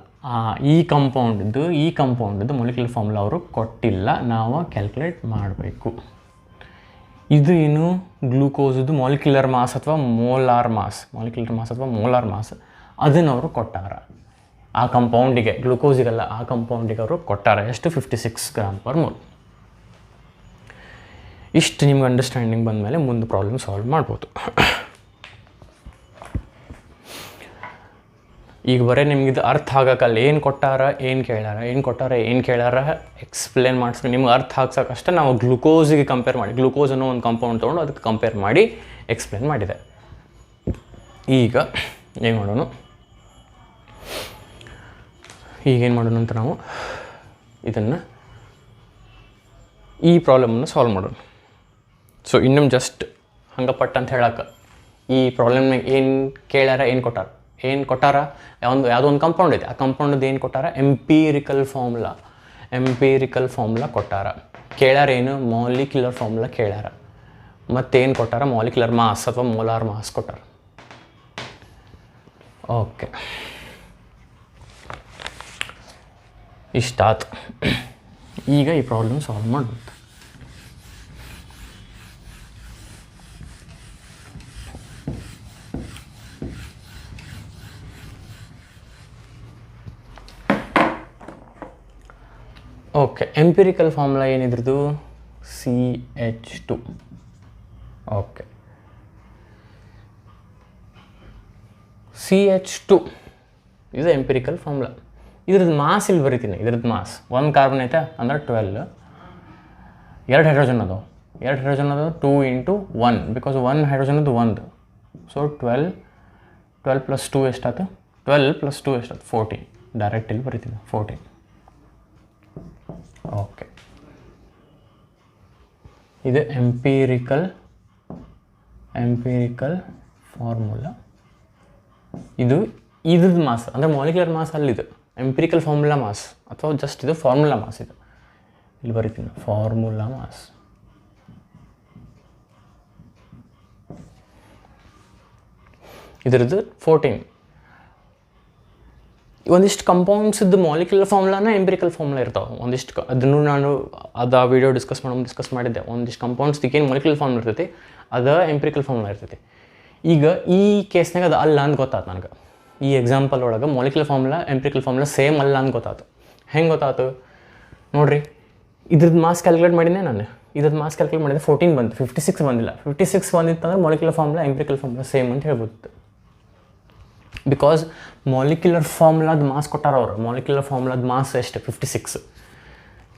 Speaker 1: ಈ ಕಂಪೌಂಡದ್ದು ಮಾಲಿಕ್ಯುಲರ್ ಫಾರ್ಮುಲಾ ಅವರು ಕೊಟ್ಟಿಲ್ಲ, ನಾವು ಕ್ಯಾಲ್ಕುಲೇಟ್ ಮಾಡಬೇಕು. ಇದು ಏನು, ಗ್ಲೂಕೋಸದ್ದು ಮಾಲಿಕ್ಯುಲರ್ ಮಾಸ್ ಅಥವಾ ಮೋಲಾರ್ ಮಾಸ್, ಅದನ್ನು ಅವರು ಕೊಟ್ಟಾರ. ಆ ಕಂಪೌಂಡಿಗೆ, ಗ್ಲೂಕೋಸಿಗಲ್ಲ, ಆ ಕಂಪೌಂಡಿಗೆ ಅವರು ಕೊಟ್ಟಾರ. ಎಷ್ಟು, 56 ಗ್ರಾಮ್ ಪರ್ ಮೋಲ್. ಇಷ್ಟು ನಿಮ್ಗೆ ಅಂಡರ್ಸ್ಟ್ಯಾಂಡಿಂಗ್ ಬಂದಮೇಲೆ ಮುಂದೆ ಪ್ರಾಬ್ಲಮ್ ಸಾಲ್ವ್ ಮಾಡ್ಬೋದು. ಈಗ ಬರೀ ನಿಮ್ಗೆ ಅರ್ಥ ಆಗಕ್ಕಲ್ಲ, ಏನು ಕೊಟ್ಟಾರ ಏನು ಕೇಳ್ಯಾರ ಎಕ್ಸ್ಪ್ಲೇನ್ ಮಾಡಿಸ್ಕೊಂಡು ನಿಮ್ಗೆ ಅರ್ಥ ಆಗ್ಸೋಕ್ಕಷ್ಟೇ ನಾವು ಗ್ಲೂಕೋಸಿಗೆ ಕಂಪೇರ್ ಮಾಡಿ, ಗ್ಲೂಕೋಸ್ ಅನ್ನೋ ಒಂದು ಕಂಪೌಂಡ್ ತೊಗೊಂಡು ಅದಕ್ಕೆ ಕಂಪೇರ್ ಮಾಡಿ ಎಕ್ಸ್ಪ್ಲೇನ್ ಮಾಡಿದೆ. ಈಗ ಏನು ಮಾಡೋಣ ಅಂತ ನಾವು ಇದನ್ನು, ಈ ಪ್ರಾಬ್ಲಮನ್ನು ಸಾಲ್ವ್ ಮಾಡೋಣ. ಸೊ ಇನ್ನೊಮ್ಮೆ ಜಸ್ಟ್ ಹಂಗಪಟ್ಟು ಅಂತ ಹೇಳಕ್ಕೆ, ಈ ಪ್ರಾಬ್ಲಮ್ನಾಗ ಏನು ಕೇಳ್ಯಾರ, ಏನು ಕೊಟ್ಟಾರ, ಯಾವುದೋ ಒಂದು ಕಂಪೌಂಡ್ ಐತೆ, ಆ ಕಂಪೌಂಡದ್ದು ಏನು ಕೊಟ್ಟಾರ, ಎಂಪಿರಿಕಲ್ ಫಾರ್ಮುಲಾ ಕೊಟ್ಟಾರ. ಕೇಳ್ಯಾರೇನು, ಮಾಲಿಕ್ಯುಲರ್ ಫಾರ್ಮುಲಾ ಕೇಳ್ಯಾರ. ಮತ್ತೇನು ಕೊಟ್ಟಾರ, ಮಾಲಿಕ್ಯುಲರ್ ಮಾಸ್ ಅಥವಾ ಮೋಲಾರ್ ಮಾಸ್ ಕೊಟ್ಟಾರ. ಓಕೆ, ಇಷ್ಟಾತು. ಈಗ ಈ ಪ್ರಾಬ್ಲಮ್ ಸಾಲ್ವ್ ಮಾಡ್ಬೋದು. ಓಕೆ, ಎಂಪಿರಿಕಲ್ ಫಾರ್ಮುಲಾ ಏನಿದ್ರದ್ದು, CH2. ಓಕೆ, CH2 ಇದು ಎಂಪಿರಿಕಲ್ ಫಾರ್ಮುಲಾ. ಇದ್ರದ್ದು ಮಾಸ್ ಇಲ್ಲಿ ಬರಿತೀನಿ. ಇದ್ರದ್ದು ಮಾಸ್ 1 ಕಾರ್ಬನ್ ಐತೆ ಅಂದರೆ 12, 2 ಹೈಡ್ರೋಜನ್ ಅದಾವೆ. 2 ಹೈಡ್ರೋಜನ್ ಅದಾವೆ 2 × 1 ಬಿಕಾಸ್ 1 ಹೈಡ್ರೋಜನ್ ಅದು 1. ಸೊ 12 + 2 ಎಷ್ಟಾಯ್ತು? 12 + 2 ಎಷ್ಟಾಯ್ತು? 14. ಡೈರೆಕ್ಟ್ ಇಲ್ಲಿ ಬರಿತೀನಿ 14. ಓಕೆ, ಇದು ಎಂಪಿರಿಕಲ್ ಫಾರ್ಮುಲಾ. ಇದ್ರದ್ದು ಮಾಸ್ ಅಂದರೆ ಮಾಲಿಕ್ಯುಲರ್ ಮಾಸ್ ಅಲ್ಲಿದು ಎಂಪಿರಿಕಲ್ ಫಾರ್ಮುಲಾ ಮಾಸ್ ಅಥವಾ ಜಸ್ಟ್ ಇದು ಫಾರ್ಮುಲಾ ಮಾಸ್. ಇದು ಇಲ್ಲಿ ಬರಿತೀನಿ ಫಾರ್ಮುಲಾ ಮಾಸ್. ಇದರದ್ದು 14. ಒಂದಿಷ್ಟು ಕಂಪೌಂಡ್ಸಿದ್ದು ಮಾಲಿಕ್ಯುಲರ್ ಫಾರ್ಮುಲಾನ ಎಂಪಿರಿಕಲ್ ಫಾರ್ಮುಲಾ ಇರ್ತಾವೆ. ಒಂದಿಷ್ಟು ಅದನ್ನು ನಾನು ಆ ವಿಡಿಯೋ ಡಿಸ್ಕಸ್ ಮಾಡಿದ್ದೆ. ಒಂದಿಷ್ಟು ಕಂಪೌಂಡ್ಸ್ದಿಗೆ ಏನು ಮಾಲಿಕ್ಯುಲರ್ ಫಾರ್ಮುಲಾ ಇರ್ತೈತಿ ಅದು ಎಂಪಿರಿಕಲ್ ಫಾರ್ಮುಲಾ ಇರ್ತೈತಿ. ಈಗ ಈ ಕೇಸ್ನಾಗ ಅದು ಅಲ್ಲ ಅಂತ ಗೊತ್ತಾಯ್ತು ನನಗೆ. ಈ ಎಕ್ಸಾಂಪಲ್ ಒಳಗೆ molecular formula empirical formula same ಅಲ್ಲ ಅಂತ ಗೊತ್ತಾಯ್ತು. ಹೆಂಗೆ ಗೊತ್ತಾಯ್ತು ನೋಡಿರಿ, ಇದ್ರದ್ದು ಮಾಸ್ ಕ್ಯಾಲ್ಕುಲೇಟ್ ಮಾಡಿದ್ದೆ ನಾನು. ಇದ್ರದ್ದು ಮಾಸ್ ಕ್ಯಾಲ್ಕುಲೇಟ್ ಮಾಡಿದೆ 14 ಬಂತು, 56 ಬಂದಿಲ್ಲ. 56 ಬಂದಿತ್ತು ಅಂದ್ರೆ molecular formula empirical formula same ಅಂತ ಹೇಳ್ಬೋದು. ಬಿಕಾಸ್ ಮಾಲಿಕ್ಯುಲರ್ ಫಾರ್ಮುಲಾದ ಮಾಸ್ ಕೊಟ್ಟಾರ ಅವರು. ಮಾಲಿಕ್ಯುಲರ್ ಫಾರ್ಮುಲಾದ ಮಾಸ್ ಎಷ್ಟು? 56.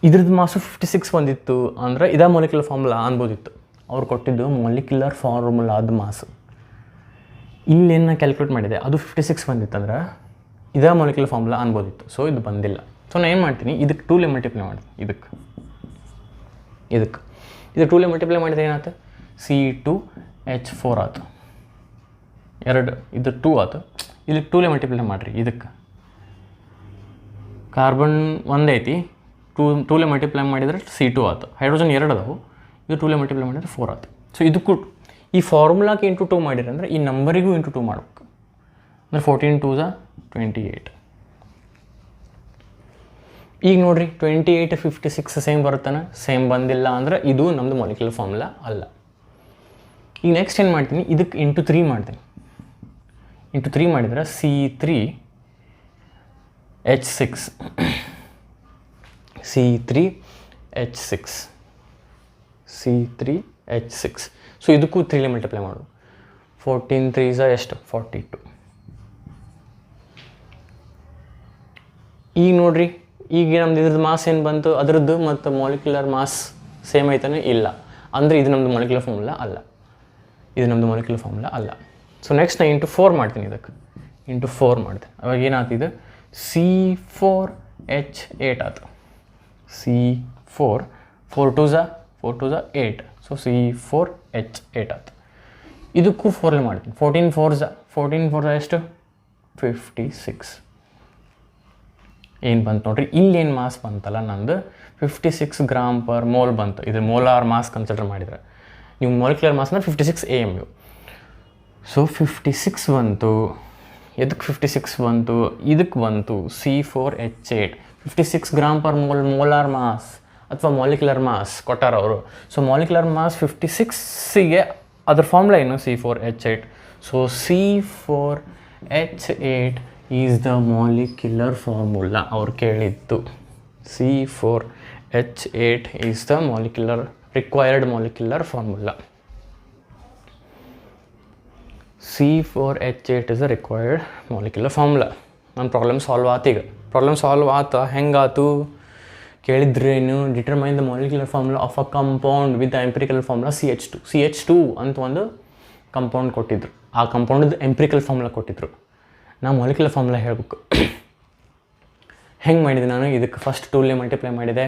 Speaker 1: ಇದ್ರದ್ದು ಮಾಸು 56 ಬಂದಿತ್ತು ಅಂದರೆ ಇದೇ ಮಾಲಿಕ್ಯುಲರ್ ಫಾರ್ಮುಲಾ ಅನ್ಬೋದಿತ್ತು. ಅವ್ರು ಕೊಟ್ಟಿದ್ದು ಮಾಲಿಕ್ಯುಲರ್ ಫಾರ್ಮುಲಾದ ಮಾಸು. ಇಲ್ಲೇನು ಕ್ಯಾಲ್ಕುಲೇಟ್ ಮಾಡಿದೆ ಅದು 56 ಬಂದಿತ್ತಂದ್ರೆ ಇದೇ ಮಾಲಿಕ್ಯುಲರ್ ಫಾರ್ಮುಲಾ ಅನ್ಬೋದಿತ್ತು. ಸೊ ಇದು ಬಂದಿಲ್ಲ. ಸೊ ನಾನು ಏನು ಮಾಡ್ತೀನಿ, ಇದಕ್ಕೆ 2 ಮಲ್ಟಿಪ್ಲೈ ಮಾಡ್ತೀನಿ. ಇದಕ್ಕೆ 2 ಮಲ್ಟಿಪ್ಲೈ ಮಾಡಿದ್ರೆ ಏನಾಯ್ತು? C2H4 ಆಯ್ತು. 2 ಇದು 2 ಆಯ್ತು. ಇದಕ್ಕೆ 2 ಮಲ್ಟಿಪ್ಲೈ ಮಾಡಿರಿ. ಇದಕ್ಕೆ ಕಾರ್ಬನ್ 1 ಐತಿ, 2 ಮಲ್ಟಿಪ್ಲೈ ಮಾಡಿದರೆ C2 ಆಯ್ತು. ಹೈಡ್ರೋಜನ್ 2 ಅದಾವು. ಇದು 2 ಮಲ್ಟಿಪ್ಲೈ ಮಾಡಿದರೆ 4 ಆಯ್ತು. ಸೊ ಇದಕ್ಕೂ ಈ ಫಾರ್ಮುಲಾಕ್ಕೆ ಇಂಟು 2 ಮಾಡಿರಿ ಅಂದರೆ ಈ ನಂಬರಿಗೂ ಇಂಟು 2 ಮಾಡ್ಬೇಕು. ಅಂದರೆ 14 × 2 = 28. ಈಗ ನೋಡಿರಿ 28 56 ಸೇಮ್ ಬರುತ್ತಾನೆ? ಸೇಮ್ ಬಂದಿಲ್ಲ ಅಂದರೆ ಇದು ನಮ್ಮದು ಮಾಲಿಕ್ಯುಲರ್ ಫಾರ್ಮುಲಾ ಅಲ್ಲ. ಈಗ ನೆಕ್ಸ್ಟ್ ಏನು ಮಾಡ್ತೀನಿ, ಇದಕ್ಕೆ ಇಂಟು 3 ಮಾಡ್ತೀನಿ. ಇಂಟು 3 ಮಾಡಿದರೆ C3H6. ಸೊ ಇದಕ್ಕೂ 3 ಮಲ್ಟಿಪ್ಲೈ ಮಾಡೋದು. 14 × 3 = ಎಷ್ಟು? 42. ಈಗ ನೋಡಿರಿ, ಈಗ ನಮ್ದು ಇದ್ರದ್ದು ಮಾಸ್ ಏನು ಬಂತು ಅದರದ್ದು ಮತ್ತು ಮಾಲಿಕ್ಯುಲರ್ ಮಾಸ್ ಸೇಮ್ ಐತಾನೆ? ಇಲ್ಲ. ಅಂದರೆ ಇದು ನಮ್ಮದು ಮಾಲಿಕ್ಯುಲರ್ ಫಾರ್ಮುಲಾ ಅಲ್ಲ. ಸೊ ನೆಕ್ಸ್ಟ್ ನಾನು ಇಂಟು 4 ಮಾಡ್ತೀನಿ. ಇದಕ್ಕೆ ಇಂಟು 4 ಮಾಡ್ತೀನಿ. ಅವಾಗ ಏನಾಗ್ತಿದೆ? C4H8 ಆಯ್ತು. C4 4 × 2 = 8. ಸೊ C4H8 ಆಯ್ತು. ಇದಕ್ಕೂ 4 ಮಾಡ್ತೀನಿ. 14 4 ಎಷ್ಟು? 56. ಏನು ಬಂತು ನೋಡಿರಿ, ಇಲ್ಲೇನು ಮಾಸ್ ಬಂತಲ್ಲ ನಂದು 56 g/mol ಬಂತು. ಇದು ಮೋಲಾರ್ ಮಾಸ್ ಕನ್ಸಿಡರ್ ಮಾಡಿದರೆ ನೀವು ಮಾಲಿಕ್ಯುಲರ್ ಮಾಸ್ ಅಂದರೆ 56 AMU. ಸೊ 56 ಬಂತು. ಎದಕ್ಕೆ 56 ಬಂತು? ಇದಕ್ಕೆ ಬಂತು C4H8. 56 g/mol ಮೋಲಾರ್ ಮಾಸ್ ಅಥವಾ ಮಾಲಿಕ್ಯುಲರ್ ಮಾಸ್ ಕೊಟ್ಟಾರ ಅವರು. ಸೊ ಮಾಲಿಕ್ಯುಲರ್ ಮಾಸ್ 56ಗೆ ಅದ್ರ ಫಾರ್ಮುಲಾ ಏನು? C4H8. So C4H8 is the molecular formula ಅವ್ರು ಕೇಳಿದ್ದು. C4H8 is the required molecular formula. C4H8 is the required molecular formula. ನನ್ನ ಪ್ರಾಬ್ಲಮ್ ಸಾಲ್ವ್ ಆತು. ಈಗ ಪ್ರಾಬ್ಲಮ್ ಸಾಲ್ವ್ ಆತ. ಹೆಂಗಾತು ಕೇಳಿದ್ರೇನು? Determine the molecular formula of a compound with the empirical formula CH2 ಅಂತ ಒಂದು ಕಂಪೌಂಡ್ ಕೊಟ್ಟಿದ್ರು. ಆ ಕಂಪೌಂಡದ್ದು ಎಂಪಿರಿಕಲ್ ಫಾರ್ಮುಲಾ ಕೊಟ್ಟಿದ್ರು. ನಾವು ಮಾಲಿಕ್ಯುಲರ್ ಫಾರ್ಮುಲಾ ಹೇಳಬೇಕು. ಹೆಂಗೆ ಮಾಡಿದೆ ನಾನು? ಇದಕ್ಕೆ ಫಸ್ಟ್ 2 ಮಲ್ಟಿಪ್ಲೈ ಮಾಡಿದೆ.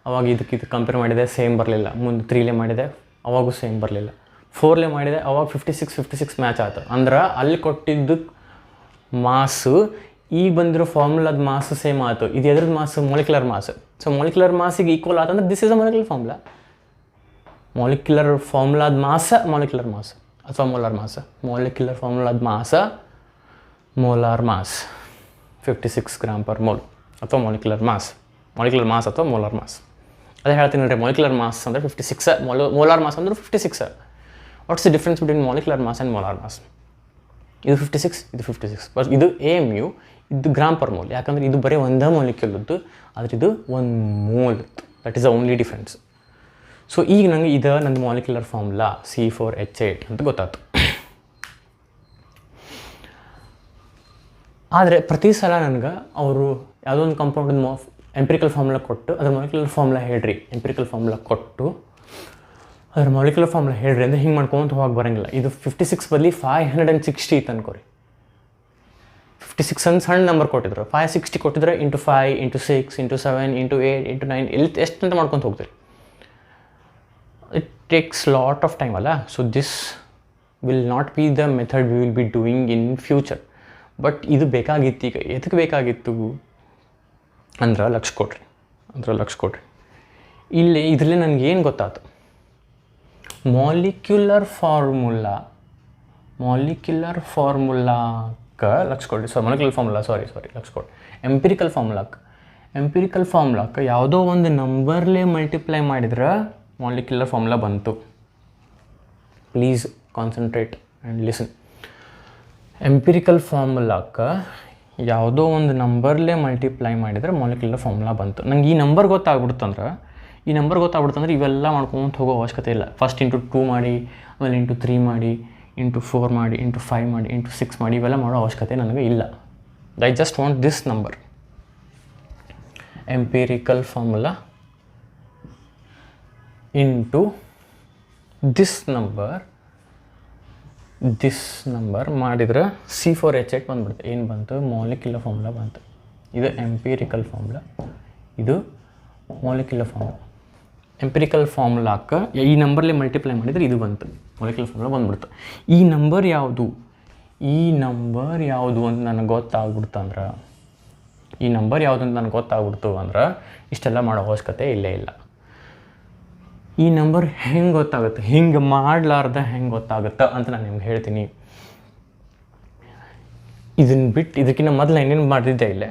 Speaker 1: ಅವಾಗ ಇದಕ್ಕೆ ಕಂಪೇರ್ ಮಾಡಿದೆ, ಸೇಮ್ ಬರಲಿಲ್ಲ. ಮುಂದೆ 3 ಮಾಡಿದೆ, ಅವಾಗೂ ಸೇಮ್ ಬರಲಿಲ್ಲ. 4 ಮಾಡಿದೆ, ಅವಾಗ 56 ಮ್ಯಾಚ್ ಆಯ್ತು. ಅಂದ್ರೆ ಅಲ್ಲಿ ಕೊಟ್ಟಿದ್ದು ಮಾಸು ಈಗ ಬಂದಿರೋ ಫಾರ್ಮುಲಾದ ಮಾಸು ಸೇಮ್ ಆಯಿತು. ಇದು ಎದ್ರದ್ದು mass? Molecular mass. So molecular ಮಾಸಿಗೆ ಈಕ್ವಲ್ ಆತಂದ್ರೆ this is a molecular formula. Molecular ಫಾರ್ಮುಲಾದ ಮಾಸ ಮಾಲಿಕ್ಯುಲರ್ ಮಾಸ್ ಅಥವಾ ಮೋಲಾರ್ ಮಾಸ್. ಮಾಲಿಕ್ಯುಲರ್ ಫಾರ್ಮುಲಾದ ಮಾಸ ಮೋಲಾರ್ ಮಾಸ್ 56 g/mol ಅಥವಾ ಮಾಲಿಕ್ಯುಲರ್ ಮಾಸ್ ಅಥವಾ ಮೋಲಾರ್ ಮಾಸ್. ಅದೇ ಹೇಳ್ತೀನಿ ನೋಡಿರಿ, ಮಾಲಿಕ್ಯುಲರ್ ಮಾಸ್ ಅಂದರೆ 56, ಮೋಲಾರ್ ಮಾಸ್ ಅಂದ್ರೆ 56. What's the difference between molecular mass and molar mass? ಇದು 56, ಇದು 56. ಬಟ್ ಇದು AMU, ಇದು g/mol. ಯಾಕಂದರೆ ಇದು ಬರೀ ಒಂದೇ ಮಾಲಿಕ್ಯುಲದ್ದು, ಆದರೆ ಇದು 1 mole. That is the only difference. So ಈಗ ನನಗೆ ಇದು ನನ್ನ ಮಾಲಿಕ್ಯುಲರ್ ಫಾರ್ಮುಲಾ C4H8 ಅಂತ ಗೊತ್ತಾಯ್ತು. ಆದರೆ ಪ್ರತಿ ಸಲ ನನಗೆ ಅವರು ಯಾವುದೋ ಒಂದು ಕಾಂಪೌಂಡ್ ಎಂಪಿರಿಕಲ್ ಫಾರ್ಮುಲಾ ಕೊಟ್ಟು ಅದ್ರ ಮೊಲಿಕ್ಯುಲರ್ ಫಾರ್ಮುಲಾ ಹೇಳ್ರಿ, ಎಂಪಿರಿಕಲ್ ಫಾರ್ಮುಲಾ ಕೊಟ್ಟು ಅದ್ರ ಮೊಲಿಕ್ಯುಲರ್ ಫಾರ್ಮುಲಾ ಹೇಳ್ರಿ ಅಂದರೆ ಹಿಂಗೆ ಮಾಡ್ಕೊಂತ ಹೋಗಿ ಬರೋಂಗಿಲ್ಲ. ಇದು 56 ಬದಲಿ 560 ಇತ್ತು ಅನ್ಕೋರಿ. 56 ಸಣ್ಣ ನಂಬರ್ ಕೊಟ್ಟಿದ್ರು, 560 ಕೊಟ್ಟಿದ್ರೆ into 5 into 6 into 7 into 8 into 9 ಎಲ್ಲಿ ಎಷ್ಟು ಅಂತ ಮಾಡ್ಕೊತ ಹೋಗ್ತೀರಿ. It takes lot of time ಅಲ್ಲ. So this will not be the method we will be doing in future. But ಇದು ಬೇಕಾಗಿತ್ತು. ಈಗ ಎದಕ್ಕೆ ಬೇಕಾಗಿತ್ತು ಅಂದ್ರೆ ಲಕ್ಷ ಕೊಡ್ರಿ. ಇಲ್ಲಿ ಇದರಲ್ಲಿ ನನಗೆ ಏನು ಗೊತ್ತಾಯ್ತು, ಮಾಲಿಕ್ಯುಲರ್ ಫಾರ್ಮುಲಾಕ್ಕೆ ಲಕ್ಷ ಕೊಡ್ರಿ. ಮಾಲಿಕ್ಯುಲರ್ ಫಾರ್ಮುಲಾ ಲಕ್ಷ ಕೊಡ್ರಿ. ಎಂಪಿರಿಕಲ್ ಫಾರ್ಮುಲಾಕ್ಕೆ ಯಾವುದೋ ಒಂದು ನಂಬರ್ಲೇ ಮಲ್ಟಿಪ್ಲೈ ಮಾಡಿದ್ರೆ ಮಾಲಿಕ್ಯುಲರ್ ಫಾರ್ಮುಲಾ ಬಂತು. Please concentrate and listen. Empirical ಫಾರ್ಮುಲಾಕ್ಕೆ ಯಾವುದೋ ಒಂದು ನಂಬರ್ಲೇ ಮಲ್ಟಿಪ್ಲೈ ಮಾಡಿದರೆ ಮಾಲಿಕ್ಯುಲರ್ ಫಾರ್ಮುಲಾ ಬಂತು. ನಂಗೆ ಈ ನಂಬರ್ ಗೊತ್ತಾಗ್ಬಿಡ್ತಂದ್ರೆ ಇವೆಲ್ಲ ಮಾಡ್ಕೊಂತ ಹೋಗೋ ಅವಶ್ಯಕತೆ ಇಲ್ಲ. ಫಸ್ಟ್ ಇಂಟು 2 ಮಾಡಿ, ಆಮೇಲೆ ಇಂಟು 3 ಮಾಡಿ, ಇಂಟು 4 ಮಾಡಿ, ಇಂಟು 5 ಮಾಡಿ, ಇಂಟು 6 ಮಾಡಿ, ಇವೆಲ್ಲ ಮಾಡೋ ಅವಶ್ಯಕತೆ ನನಗೆ ಇಲ್ಲ. I just want this number. Empirical formula into this number ಮಾಡಿದ್ರೆ C4H8 ಬಂದ್ಬಿಡುತ್ತೆ. ಏನು ಬಂತು? ಮಾಲಿಕ್ಯುಲರ್ ಫಾರ್ಮುಲಾ ಬಂತು. ಇದು ಎಂಪಿರಿಕಲ್ ಫಾರ್ಮುಲಾ, ಇದು ಮಾಲಿಕ್ಯುಲರ್ ಫಾರ್ಮುಲಾ. ಎಂಪಿರಿಕಲ್ ಫಾರ್ಮುಲಾಕ್ಕೆ ಈ ನಂಬರ್ಲೇ ಮಲ್ಟಿಪ್ಲೈ ಮಾಡಿದರೆ ಇದು ಬಂತು, ಮಾಲಿಕ್ಯುಲರ್ ಫಾರ್ಮುಲಾ ಬಂದ್ಬಿಡ್ತು. ಈ ನಂಬರ್ ಯಾವುದು ಅಂತ ನನಗೆ ಗೊತ್ತಾಗ್ಬಿಡ್ತು ಅಂದ್ರೆ ಇಷ್ಟೆಲ್ಲ ಮಾಡೋ ಅವಶ್ಯಕತೆ ಇಲ್ಲೇ ಇಲ್ಲ. ಈ ನಂಬರ್ ಹೆಂಗೆ ಗೊತ್ತಾಗುತ್ತೆ, ಹಿಂಗೆ ಮಾಡಲಾರ್ದ ಹೆಂಗೆ ಗೊತ್ತಾಗುತ್ತೆ ಅಂತ ನಾನು ನಿಮ್ಗೆ ಹೇಳ್ತೀನಿ. ಇದನ್ನು ಬಿಟ್ಟು ಇದಕ್ಕಿಂತ ಮೊದಲು ಏನೇನು ಮಾಡಿದ್ದೆ ಇಲ್ಲೇ,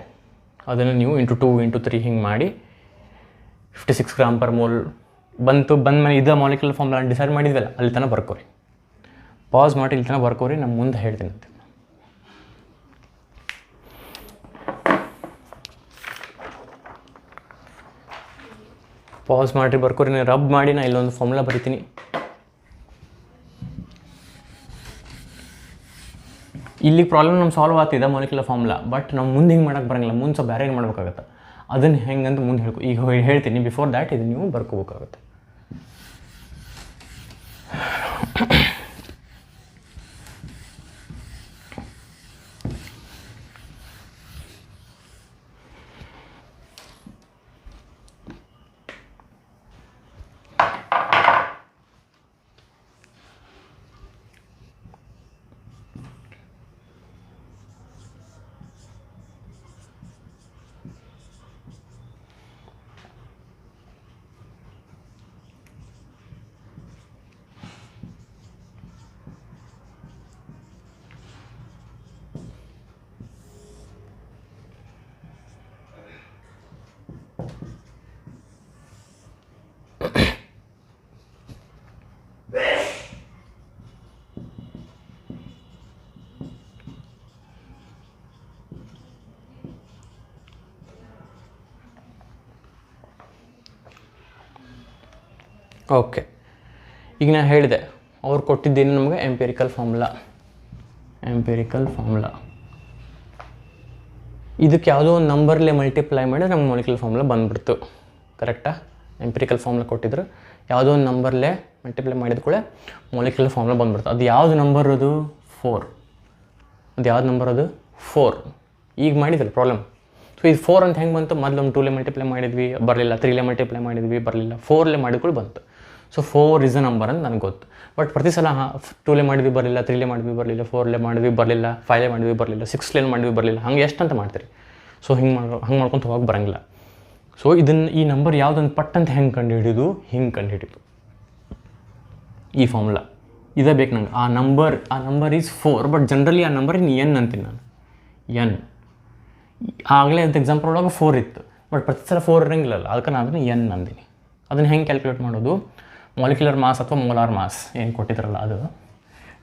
Speaker 1: ಅದನ್ನು ನೀವು ಇಂಟು 2 ಇಂಟು 3 ಹಿಂಗೆ ಮಾಡಿ 56 ಗ್ರಾಮ್ ಪರ್ ಮೋಲ್ ಬಂದ ಮೇಲೆ ಇದು ಮಾಲಿಕ್ಯುಲರ್ ಫಾರ್ಮುಲಾ ಡಿಸೈಡ್ ಮಾಡಿದ್ವಲ್ಲ, ಅಲ್ಲಿ ತನಕ ಬರ್ಕೋರಿ. ಪಾಸ್ ಮಾಡಿ ಇಲ್ಲಿ ತನಕ ಬರ್ಕೋರಿ, ನಾನು ಮುಂದೆ ಹೇಳ್ತೀನಿ ಅಂತ. ಪಾಸ್ ಮಾಡಿ ಬರ್ಕೋರಿ, ನಾನು ರಬ್ ಮಾಡಿ ನಾನು ಇಲ್ಲೊಂದು ಫಾರ್ಮುಲಾ ಬರಿತೀನಿ. ಇಲ್ಲಿ ಪ್ರಾಬ್ಲಮ್ ನಮ್ಮ ಸಾಲ್ವ್ ಆಗ್ತಿದೆ ಮಾಲಿಕ್ಯುಲರ್ ಫಾರ್ಮುಲಾ. ಬಟ್ ನಾವು ಮುಂದೆ ಹಿಂಗೆ ಮಾಡೋಕ್ಕೆ ಬರೋಂಗಿಲ್ಲ, ಮುಂದೆ ಸ್ವಲ್ಪ ಬೇರೆ ಏನು ಮಾಡ್ಬೇಕಾಗತ್ತೆ. ಅದನ್ನು ಹೆಂಗಂತ ಮುಂದೆ ಈಗ ಹೇಳ್ತೀನಿ. ಬಿಫೋರ್ ದ್ಯಾಟ್ ಇದು ನೀವು ಬರ್ಕೋಬೇಕಾಗುತ್ತೆ. ಓಕೆ, ಈಗ ನಾನು ಹೇಳಿದೆ ಅವ್ರು ಕೊಟ್ಟಿದ್ದೇನು ನಮಗೆ ಎಂಪಿರಿಕಲ್ ಫಾರ್ಮುಲಾ. ಇದಕ್ಕೆ ಯಾವುದೋ ಒಂದು ನಂಬರ್ಲೇ ಮಲ್ಟಿಪ್ಲೈ ಮಾಡಿದ್ರೆ ನಮ್ಗೆ ಮಾಲಿಕ್ಯುಲರ್ ಫಾರ್ಮುಲಾ ಬಂದುಬಿಡ್ತು. ಕರೆಕ್ಟಾ? ಎಂಪಿರಿಕಲ್ ಫಾರ್ಮುಲಾ ಕೊಟ್ಟಿದ್ರು, ಯಾವುದೋ ಒಂದು ನಂಬರ್ಲೇ ಮಲ್ಟಿಪ್ಲೈ ಮಾಡಿದ ಕೂಡ ಮಾಲಿಕ್ಯುಲರ್ ಫಾರ್ಮುಲಾ ಬಂದುಬಿಡ್ತು. ಅದು ಯಾವುದು ನಂಬರ್? ಅದು 4. ಅದು ಯಾವ್ದು ನಂಬರ್? ಅದು 4. ಈಗ ಮಾಡಿದ್ರು ಪ್ರಾಬ್ಲಮ್. ಸೊ ಇದು 4 ಅಂತ ಹೆಂಗೆ ಬಂತು? ಮೊದಲು ಒಂದು 2ಲೇ ಮಲ್ಟಿಪ್ಲೈ ಮಾಡಿದ್ವಿ, ಬರಲಿಲ್ಲ. 3ಲೇ ಮಲ್ಟಿಪ್ಲೈ ಮಾಡಿದ್ವಿ, ಬರಲಿಲ್ಲ. 4ಲೇ ಮಾಡಿದ್ಗಳು ಬಂತು. ಸೊ 4 ಇಸ್ ಅ ನಂಬರ್ ಅಂತ ನನಗೆ ಗೊತ್ತು. ಬಟ್ ಪ್ರತಿ ಸಲ 2ಲೇ ಮಾಡಿದ್ವಿ, ಬರಲಿಲ್ಲ. 3ಲೇ ಮಾಡಿದ್ವಿ, ಬರಲಿಲ್ಲ. 4ಲೇ ಮಾಡಿದ್ವಿ, ಬರಲಿಲ್ಲ. 5ಲೇ ಮಾಡಿದ್ವಿ, ಬರಲಿಲ್ಲ. 6ಲೇ ಮಾಡಿದ್ವಿ, ಬರಲಿಲ್ಲ. ಹಂಗೆ ಎಷ್ಟು ಅಂತ ಮಾಡ್ತೀರಿ. ಸೊ ಹಂಗೆ ಮಾಡ್ಕೊತ ಹೋಗಿ ಬರೋಂಗಿಲ್ಲ. ಸೊ ಇದನ್ನು ಈ ನಂಬರ್ ಯಾವುದೊಂದು ಪಟ್ಟಂತ ಹೆಂಗೆ ಕಂಡುಹಿಡಿದು ಈ ಫಾರ್ಮುಲಾ ಇದೇ ಬೇಕು ನಂಗೆ. ಆ ನಂಬರ್ ಈಸ್ 4. ಬಟ್ ಜನರಲಿ ಆ ನಂಬರ್ ಎನ್ ಅಂತೀನಿ ನಾನು. ಎನ್ ಆಗಲೇ ಅಂತ ಎಕ್ಸಾಂಪಲ್ ಒಳಗೆ 4 ಇತ್ತು. ಬಟ್ ಪ್ರತಿ ಸಲ 4 ಇರೋಂಗಿಲ್ಲಲ್ಲ, ಅದಕ್ಕೆ ನಾನು ಅದನ್ನು ಎನ್ ಅಂದಿನಿ. ಅದನ್ನು ಹೆಂಗೆ ಕ್ಯಾಲ್ಕುಲೇಟ್ ಮಾಡೋದು? ಮಾಲಿಕ್ಯುಲರ್ ಮಾಸ್ ಅಥವಾ ಮೋಲಾರ್ ಮಾಸ್ ಏನು ಕೊಟ್ಟಿದ್ರಲ್ಲ ಅದು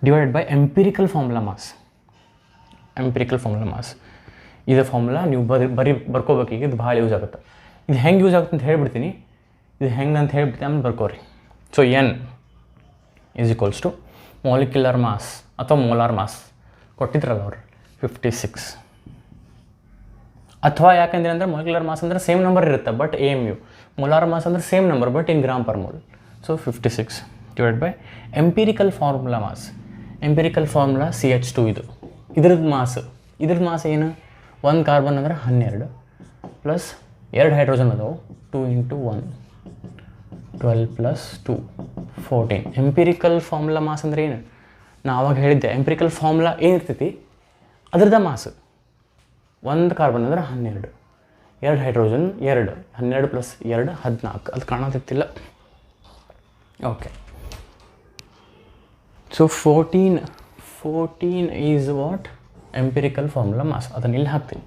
Speaker 1: divided by empirical formula mass. ಇದೇ ಫಾರ್ಮುಲಾ ನೀವು ಬರ್ಕೋಬೇಕು. ಈಗ ಇದು ಭಾಳ ಯೂಸ್ ಆಗುತ್ತೆ. ಇದು ಹೆಂಗೆ ಯೂಸ್ ಆಗುತ್ತೆ ಅಂತ ಹೇಳ್ಬಿಡ್ತೀನಿ. ಆಮೇಲೆ ಬರ್ಕೋರಿ. So n is equals to molecular mass ಅಥವಾ ಮೋಲಾರ್ ಮಾಸ್ ಕೊಟ್ಟಿದ್ರಲ್ಲ ಅವರು 56 ಅಥವಾ ಯಾಕಂದ್ರೆ ಅಂದರೆ ಮೊಲಿಕ್ಯುಲರ್ ಮಾಸ್ ಅಂದರೆ ಸೇಮ್ ನಂಬರ್ ಇರುತ್ತೆ ಬಟ್ AMU, ಮೊಲಾರ್ ಮಾಸ್ ಅಂದರೆ same number but in gram per mole. So 56 divide by empirical formula mass. Empirical formula CH2 ಇದ್ರದ್ದು ಮಾಸ್ ಏನು, 1 ಕಾರ್ಬನ್ ಅಂದರೆ 12 ಪ್ಲಸ್ 2 ಹೈಡ್ರೋಜನ್ ಅದಾವೆ, 2 × 1 12 ಪ್ಲಸ್ 2 14. ಎಂಪಿರಿಕಲ್ ಫಾರ್ಮುಲಾ ಮಾಸ್ ಅಂದರೆ ಏನು, ನಾ ಆವಾಗ ಹೇಳಿದ್ದೆ ಎಂಪಿರಿಕಲ್ ಫಾರ್ಮುಲಾ ಏನಿರ್ತೈತಿ ಅದ್ರದ್ದು ಮಾಸ್. 1 ಕಾರ್ಬನ್ ಅಂದರೆ 12, 2 ಹೈಡ್ರೋಜನ್ 2, 12 ಪ್ಲಸ್ 2 14, ಅದು ಕಾಣತಿತ್ತಿಲ್ಲ. Okay, so 14 is what empirical formula mass. ಅದನ್ನು ಇಲ್ಲಿ ಹಾಕ್ತೀನಿ.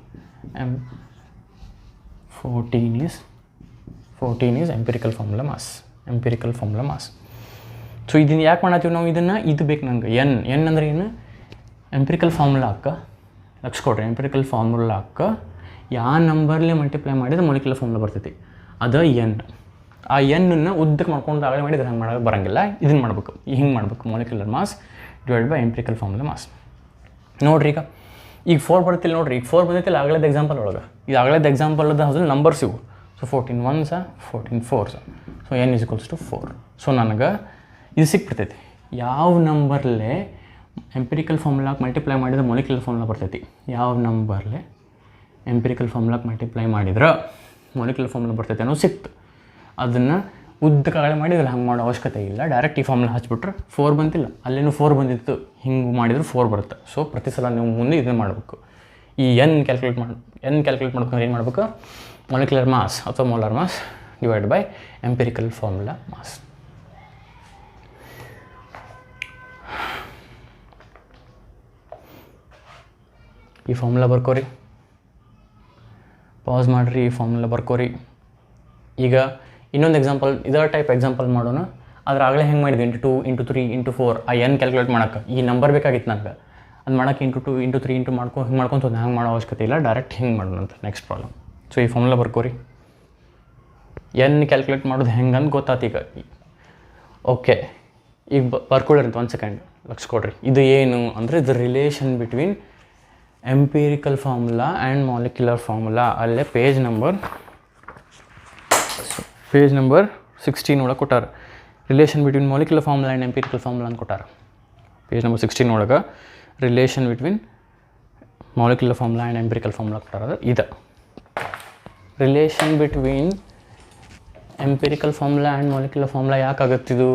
Speaker 1: 14 is empirical formula mass. So ಇದನ್ನು ಯಾಕೆ ಮಾಡತ್ತೀವಿ ನಾವು, ಇದು ಬೇಕು ನಂಗೆ. ಎನ್ ಅಂದರೆ ಏನು, ಎಂಪಿರಿಕಲ್ ಫಾರ್ಮುಲಾ ಲಕ್ಷ ಕೊಡ್ರಿ. ಎಂಪಿರಿಕಲ್ ಫಾರ್ಮುಲಾ ಯಾವ ನಂಬರ್ಲಿ ಮಲ್ಟಿಪ್ಲೈ ಮಾಡಿದ್ರೆ ಮೊಲಿಕ್ಯುಲರ್ ಫಾರ್ಮುಲಾ ಬರ್ತೈತಿ, ಅದು ಎನ್. ಆ ಎನ್ನನ್ನು ಉದ್ದಕ್ಕೆ ಮಾಡ್ಕೊಂಡು ಆಗಲೇ ಮಾಡಿದ್ರೆ ಹಂಗೆ ಮಾಡೋಕೆ ಬರೋಂಗಿಲ್ಲ, ಇದನ್ನು ಮಾಡಬೇಕು, ಹಿಂಗೆ ಮಾಡಬೇಕು. Molecular mass divide by empirical formula mass. ನೋಡಿರಿ ಈಗ 4 ಬರ್ತಿಲ್ಲ ನೋಡಿರಿ, ಈಗ 4 ಬಂದೈತಿಲ್ಲ ಆಗಲೇದ ಎಕ್ಸಾಂಪಲ್ ಒಳಗೆ. ಇದು ಆಗಲೇದ ಎಕ್ಸಾಂಪಲ್ ಅದ್ರ ನಂಬರ್ಸ್ ಇವು. So 14 1s 14 4s. So n = 4. So ನನಗೆ ಇದು ಸಿಕ್ಬಿಡ್ತೈತಿ, ಯಾವ ನಂಬರ್ಲೆ ಎಂಪಿರಿಕಲ್ ಫಾರ್ಮುಲಾಕ್ಕೆ ಮಲ್ಟಿಪ್ಲೈ ಮಾಡಿದ್ರೆ ಮೊಲಿಕ್ಯುಲರ್ ಫಾರ್ಮುಲಾ ಬರ್ತೈತಿ, ಯಾವ ನಂಬರ್ಲೆ ಎಂಪಿರಿಕಲ್ ಫಾರ್ಮುಲಾಕ್ಕೆ ಮಲ್ಟಿಪ್ಲೈ ಮಾಡಿದ್ರೆ ಮೊಲಿಕ್ಯುಲರ್ ಫಾರ್ಮುಲಾ ಬರ್ತೈತಿ ಅನ್ನೋ ಸಿಕ್ತು. ಅದನ್ನು ಉದ್ದಕಾಗಲೇ ಮಾಡಿದ್ರೆ ಹಂಗೆ ಮಾಡೋ ಅವಶ್ಯಕತೆ ಇಲ್ಲ, ಡೈರೆಕ್ಟ್ ಈ ಫಾರ್ಮುಲಾ ಹಚ್ಬಿಟ್ರೆ 4 ಬಂತಿಲ್ಲ, ಅಲ್ಲೇನೂ 4 ಬಂದಿತ್ತು, ಹಿಂಗೆ ಮಾಡಿದ್ರೆ 4 ಬರುತ್ತೆ. ಸೊ ಪ್ರತಿ ಸಲ ನೀವು ಮುಂದೆ ಇದನ್ನು ಮಾಡಬೇಕು. ಈ ಎನ್ ಕ್ಯಾಲ್ಕುಲೇಟ್ ಮಾಡ್ಬೇಕಂದ್ರೆ ಏನು ಮಾಡಬೇಕು, ಮೊಲಿಕ್ಯುಲರ್ ಮಾಸ್ ಅಥವಾ molar mass divide by empirical formula mass. ಈ ಫಾರ್ಮುಲಾ ಬರ್ಕೋರಿ, ಪಾಸ್ ಮಾಡಿರಿ, ಈ ಫಾರ್ಮುಲಾ ಬರ್ಕೋರಿ. ಈಗ ಇನ್ನೊಂದು ಎಕ್ಸಾಂಪಲ್, ಇದರ ಟೈಪ್ ಎಕ್ಸಾಂಪಲ್ ಮಾಡೋಣ. ಆದ್ರೆ ಆಗಲೇ ಹೆಂಗೆ ಮಾಡಿದ್ವಿ, × 2 × 3 × 4 ಆ ಎನ್ ಕ್ಯಾಲ್ಕುಲೇಟ್ ಮಾಡೋಕ್ಕೆ ಈ ನಂಬರ್ ಬೇಕಾಗಿತ್ತು ನನಗೆ. ಅದು ಮಾಡೋಕ್ಕೆ × 2 × 3 ಹಿಂಗೆ ಮಾಡ್ಕೊತ ಹಂಗೆ ಮಾಡೋ ಅವಶ್ಯಕತೆ ಇಲ್ಲ, ಡೈರೆಕ್ಟ್ ಹಿಂಗೆ ಮಾಡೋಣ ಅಂತ. Next problem. ಸೊ ಈ ಫಾರ್ಮುಲಾ ಬರ್ಕೋರಿ. ಎನ್ ಕ್ಯಾಲ್ಕುಲೇಟ್ ಮಾಡೋದು ಹೆಂಗೆ ಅಂತ ಗೊತ್ತಾಯ್ತು ಈಗ. ಓಕೆ, ಈಗ ಬರ್ಕೊಳ್ಳಿರಂತ 1 ಸೆಕೆಂಡ್ ಲಕ್ಷ ಕೊಡ್ರಿ. ಇದು ಏನು ಅಂದರೆ ಇದು relation between empirical formula and molecular formula. ಅಲ್ಲೇ ಪೇಜ್ ನಂಬರ್ 16 ಒಳಗೆ ಕೊಟ್ಟಾರ. Relation between molecular formula and empirical formula ಅಂತ ಕೊಟ್ಟಾರ. ಪೇಜ್ ನಂಬರ್ 16 ಒಳಗೆ relation between molecular formula and empirical formula ಕೊಟ್ಟಾರ. ಇದು relation between empirical formula and molecular formula ಯಾಕಾಗತ್ತಿದು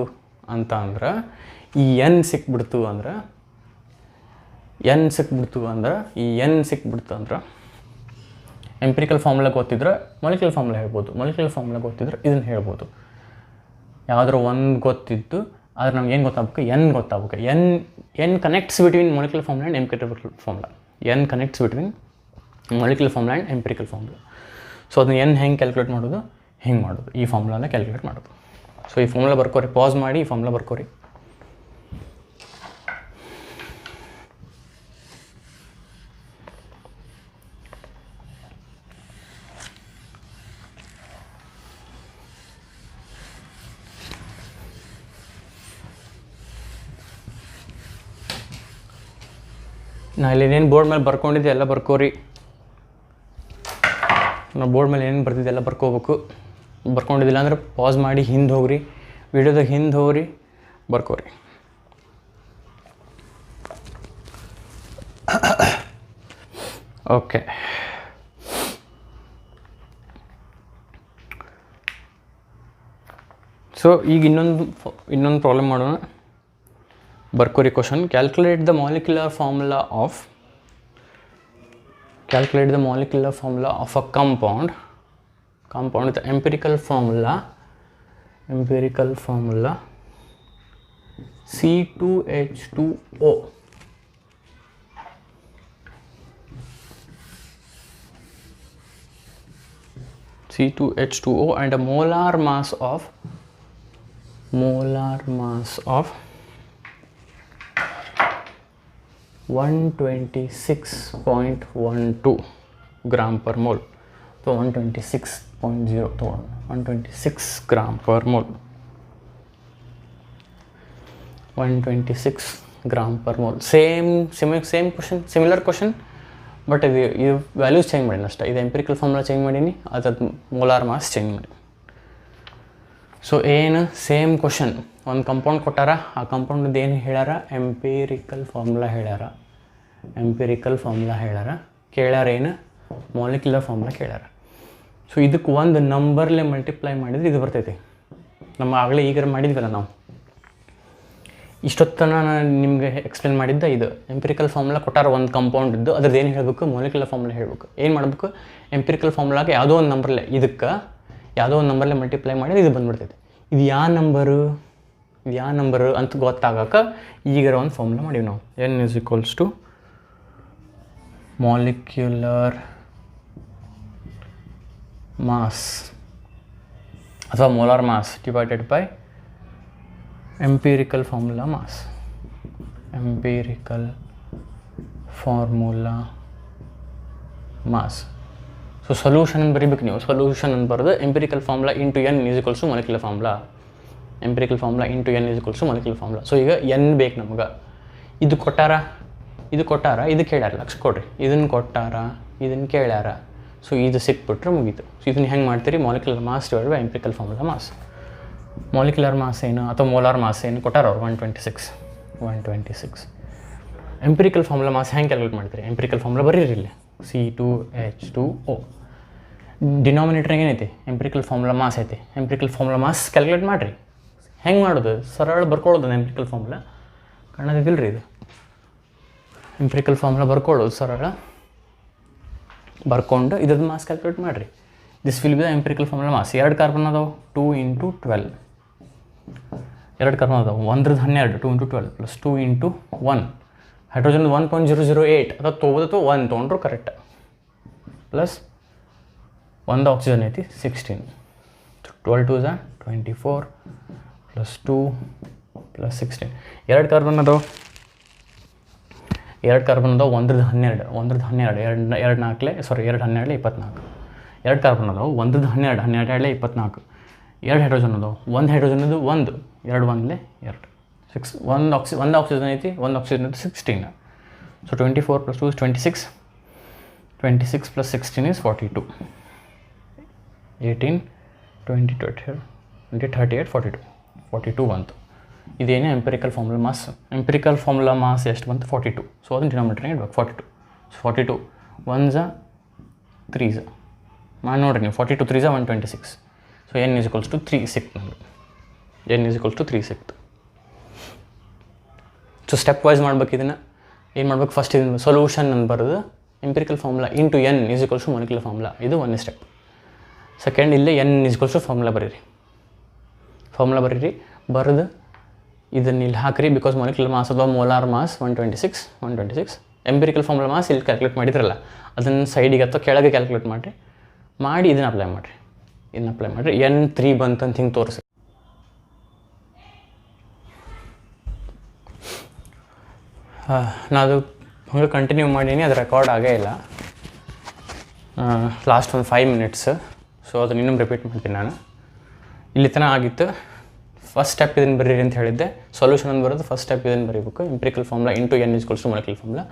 Speaker 1: ಅಂತ ಅಂದ್ರೆ, ಈ ಎನ್ ಸಿಕ್ಬಿಡ್ತು ಅಂದ್ರೆ ಎಂಪಿರಿಕಲ್ ಫಾರ್ಮುಲಾ ಗೊತ್ತಿದ್ರೆ ಮಾಲಿಕ್ಯುಲರ್ ಫಾರ್ಮುಲಾ ಹೇಳ್ಬೋದು, ಮಾಲಿಕ್ಯುಲರ್ ಫಾರ್ಮುಲಾ ಗೊತ್ತಿದ್ರೆ ಇದನ್ನು ಹೇಳ್ಬೋದು. ಯಾವುದಾದ್ರು ಒಂದು ಗೊತ್ತಿದ್ದು ಆದರೆ ನಮ್ಗೆ ಏನು ಗೊತ್ತಾಗಬೇಕು, ಎನ್ ಗೊತ್ತಾಗಬೇಕು. N connects between molecular formula and empirical formula. N connects between molecular formula and empirical formula. So ಅದನ್ನ ಎನ್ ಹೆಂಗೆ ಕ್ಯಾಲ್ಕುಲೇಟ್ ಮಾಡೋದು, ಹಿಂಗೆ ಮಾಡೋದು, ಈ ಫಾರ್ಮುಲಾನ ಕ್ಯಾಲ್ಕುಲೇಟ್ ಮಾಡೋದು. ಸೊ ಈ ಫಾರ್ಮುಲಾ ಬರ್ಕೋರಿ, ಪಾಸ್ ಮಾಡಿ ಈ ಫಾರ್ಮುಲಾ ಬರ್ಕೋರಿ. ನಾ ಇಲ್ಲಿ ಏನೇನು ಬೋರ್ಡ್ ಮೇಲೆ ಬರ್ಕೊಂಡಿದ್ದೆ ಎಲ್ಲ ಬರ್ಕೋರಿ. ನಾವು ಬೋರ್ಡ್ ಮೇಲೆ ಏನೇನು ಬರ್ತಿದ್ದೆ ಎಲ್ಲ ಬರ್ಕೋಬೇಕು. ಬರ್ಕೊಂಡಿದ್ದಿಲ್ಲ ಅಂದ್ರೆ ಪಾಸ್ ಮಾಡಿ ಹಿಂದೆ ಹೋಗ್ರಿ, ವಿಡಿಯೋದಾಗ ಹಿಂದೆ ಹೋಗ್ರಿ, ಬರ್ಕೋರಿ. ಓಕೆ, ಸೊ ಈಗ ಇನ್ನೊಂದು ಪ್ರಾಬ್ಲಮ್ ಮಾಡೋಣ. ಬರ್ಕೋರಿ question. Calculate the molecular formula of a compound with empirical formula C2H2O. C2H2O and a molar mass of 126.12 gram per mole. So 126.0 to 126 gram per mole. 126 gram per mole. Same question, similar question, but ಇದು ವ್ಯಾಲ್ಯೂಸ್ ಚೇಂಜ್ ಮಾಡೀನಿ ಅಷ್ಟೇ. ಇದು ಎಂಪಿರಿಕಲ್ ಫಾರ್ಮುಲಾ ಚೇಂಜ್ ಮಾಡೀನಿ, ಅದ್ರದ್ದು ಮೋಲಾರ್ ಮಾಸ್ ಚೇಂಜ್ ಮಾಡಿ. ಸೊ ಏನು ಸೇಮ್ ಕ್ವಶನ್, ಒಂದು ಕಂಪೌಂಡ್ ಕೊಟ್ಟಾರ, ಆ ಕಂಪೌಂಡದ್ದು ಏನು ಹೇಳ್ಯಾರ, ಎಂಪಿರಿಕಲ್ ಫಾರ್ಮುಲಾ ಹೇಳ್ಯಾರ. ಕೇಳ್ಯಾರ ಏನು, ಮಾಲಿಕ್ಯುಲರ್ ಫಾರ್ಮುಲಾ ಕೇಳ್ಯಾರ. ಸೊ ಇದಕ್ಕೆ ಒಂದು ನಂಬರ್ಲೆ ಮಲ್ಟಿಪ್ಲೈ ಮಾಡಿದರೆ ಇದು ಬರ್ತೈತಿ. ನಮ್ಮ ಆಗಲೇ ಈಗ ಮಾಡಿದ್ವಲ್ಲ ನಾವು, ಇಷ್ಟೊತ್ತನ ನಾನು ನಿಮಗೆ ಎಕ್ಸ್ಪ್ಲೇನ್ ಮಾಡಿದ್ದ ಇದು ಎಂಪಿರಿಕಲ್ ಫಾರ್ಮುಲಾ ಕೊಟ್ಟಾರ ಒಂದು ಕಂಪೌಂಡಿದ್ದು, ಅದ್ರದ್ದು ಏನು ಹೇಳಬೇಕು, ಮಾಲಿಕ್ಯುಲರ್ ಫಾರ್ಮುಲಾ ಹೇಳಬೇಕು. ಏನು ಮಾಡಬೇಕು, ಎಂಪಿರಿಕಲ್ ಫಾರ್ಮುಲಾಗೆ ಯಾವುದೋ ಒಂದು ನಂಬರ್ಲೆ, ಇದಕ್ಕೆ ಯಾವುದೋ ಒಂದು ನಂಬರ್ಲೆ ಮಲ್ಟಿಪ್ಲೈ ಮಾಡಿದ್ರೆ ಇದು ಬಂದುಬಿಡ್ತೈತಿ. ಇದು ಯಾವ ನಂಬರು ಅಂತ ಗೊತ್ತಾಗಕ್ಕೆ ಈಗರ ಒಂದು ಫಾರ್ಮುಲಾ ಮಾಡೀವಿ ನಾವು. n = ಮಾಲಿಕ್ಯುಲರ್ ಮಾಸ್ ಅಥವಾ molar mass divided by empirical formula mass. So solution ಅಂತ ಬರೀಬೇಕು ನೀವು. ಸೊಲ್ಯೂಷನ್ ಅಂತ ಬರೋದು empirical formula into n = molecular formula. So ಈಗ n ಬೇಕು ನಮ್ಗೆ. ಇದು ಕೊಟ್ಟಾರ, ಇದು ಕೇಳ್ಯಾರ, ಲಕ್ಷ ಕೊಡ್ರಿ. ಇದನ್ನು ಕೊಟ್ಟಾರ, ಇದನ್ನು ಕೇಳ್ಯಾರ. ಸೊ ಇದು ಸಿಕ್ಬಿಟ್ರೆ ಮುಗೀತು. ಸೊ ಇದನ್ನು ಹೆಂಗೆ ಮಾಡ್ತೀರಿ, molecular mass divided by empirical formula mass. Molecular mass ಏನು ಅಥವಾ ಮೋಲಾರ್ ಮಾಸ್ ಏನು ಕೊಟ್ಟಾರ ಅವ್ರು, 126. ಎಂಪಿರಿಕಲ್ ಫಾರ್ಮುಲಾ ಮಾಸ್ ಹೆಂಗೆ ಕ್ಯಾಲ್ಕುಲೇಟ್ ಮಾಡ್ತೀರಿ, ಎಂಪಿರಿಕಲ್ ಫಾರ್ಮುಲಾ ಬರೀರಿ ಇಲ್ಲಿ, C2H2O. ಡಿನಾಮಿನೇಟರ್ ಏನೈತಿ, ಎಂಪಿರಿಕಲ್ ಫಾರ್ಮುಲಾ ಮಾಸ್ ಐತಿ. ಎಂಪಿರಿಕಲ್ ಫಾರ್ಮುಲಾ ಮಾಸ್ ಕ್ಯಾಲ್ಕುಲೇಟ್ ಮಾಡಿರಿ. ಹೆಂಗೆ ಮಾಡೋದು, ಸರಳ ಬರ್ಕೊಳ್ಳೋದು ಎಂಪಿರಿಕಲ್ ಫಾರ್ಮುಲಾ, ಕಾಣೋದಿಲ್ಲ ರೀ ಇದು. ಎಂಪಿರಿಕಲ್ ಫಾರ್ಮುಲಾ ಬರ್ಕೊಳ್ಳೋದು ಸರಳ, ಬರ್ಕೊಂಡು ಇದ್ರದ್ದು ಮಾಸ್ ಕ್ಯಾಲ್ಕುಲೇಟ್ ಮಾಡಿರಿ. This will be the empirical formula mass. 2 carbon ಅದಾವೆ, 2 × 12. 2 ಕಾರ್ಬನ್ ಅದಾವೆ, 1 × 12, 2 × 12 ಪ್ಲಸ್ 2 × 1. ಹೈಡ್ರೋಜನ್ 1.008 ಅಥವಾ ತೊಗೋದು 1 ತೊಗೊಂಡ್ರು ಕರೆಕ್ಟ್. ಪ್ಲಸ್ 1 ಆಕ್ಸಿಜನ್ ಐತಿ 16. 12 2 = 24 ಪ್ಲಸ್ 2 ಪ್ಲಸ್ 16. 2 ಕಾರ್ಬನ್ ಅದಾವೆ, 1 × 12, 1 × 12, 2 × 12, 24. 2 ಕಾರ್ಬನ್ ಅದಾವೆ, 1 × 12, 12 × 24. 2 ಹೈಡ್ರೋಜನ್ ಅದಾವೆ, 1 ಹೈಡ್ರೋಜನ್ 1, 2 1 2, 6. 1 ಆಕ್ಸಿಜನ್ ಐತಿ, 1 ಆಕ್ಸಿಜನ್ 16. ಸೊ 24 + 2 = 26. 26 + 16 = 42. 18 20 20 38 42. 42 ಬಂತು. ಇದೇನೇ empirical formula mass. Empirical formula mass ಎಷ್ಟು ಬಂತು, 42. ಸೊ ಅದನ್ನು ಡಿನಾಮಿನೇಟರ್ಗೆ ಇಡ್ಬೇಕು, 42. ಸೊ 42 1s 3s ಮಾಡಿ ನೋಡಿರಿ ನೀವು. 42 3s 126. ಸೊ n = 3 ಸಿಕ್ತು ನಮಗೆ. n = 3 ಸಿಕ್ತು. ಸೊ ಸ್ಟೆಪ್ ವೈಸ್ ಮಾಡ್ಬೇಕು. ಇದನ್ನು ಏನು ಮಾಡ್ಬೇಕು, ಫಸ್ಟ್ ಇದನ್ನು ಸೊಲ್ಯೂಷನ್ ಅಂತ ಬರೋದು empirical formula into n = molecular formula. ಇದು 1ನೇ ಸ್ಟೆಪ್. ಸೆಕೆಂಡ್ ಇಲ್ಲೇ n = ಫಾರ್ಮುಲಾ ಬರೀರಿ. ಬರೆದು ಇದನ್ನು ಇಲ್ಲಿ ಹಾಕಿರಿ. ಬಿಕಾಸ್ ಮಾಲಿಕ್ಯುಲರ್ ಮಾಸ್ ಅಥವಾ molar mass 126. Empirical formula mass ಇಲ್ಲಿ ಕ್ಯಾಲ್ಕುಲೇಟ್ ಮಾಡಿದ್ರಲ್ಲ, ಅದನ್ನು ಸೈಡಿಗೆ ಅಥವಾ ಕೆಳಗೆ ಕ್ಯಾಲ್ಕುಲೇಟ್ ಮಾಡಿ ಇದನ್ನು ಅಪ್ಲೈ ಮಾಡಿರಿ. N3 ಬಂತಂತ ಹಿಂಗೆ ತೋರಿಸಿ. ನಾನು ಅದು ಹಂಗೆ ಕಂಟಿನ್ಯೂ ಮಾಡೀನಿ, ಅದು ರೆಕಾರ್ಡ್ ಆಗೇ ಇಲ್ಲ. ಲಾಸ್ಟ್ ಒಂದು 5 ಮಿನಿಟ್ಸ್. ಸೊ ಅದನ್ನು ಇನ್ನೊಮ್ಮೆ ರಿಪೀಟ್ ಮಾಡ್ತೀನಿ ನಾನು. ಇಲ್ಲಿ ತನಕ ಆಗಿತ್ತು. ಫಸ್ಟ್ ಸ್ಟೆಪ್ ಇದನ್ನು ಬರೀರಿ ಅಂತ ಹೇಳಿದ್ದೆ. ಸೊಲ್ಯೂಷನ್ ಅಂತ ಬರೋದು ಫಸ್ಟ್ ಸ್ಟೆಪ್ ಇದನ್ನು ಬರೀಬೇಕು. Empirical formula into n = molecular formula.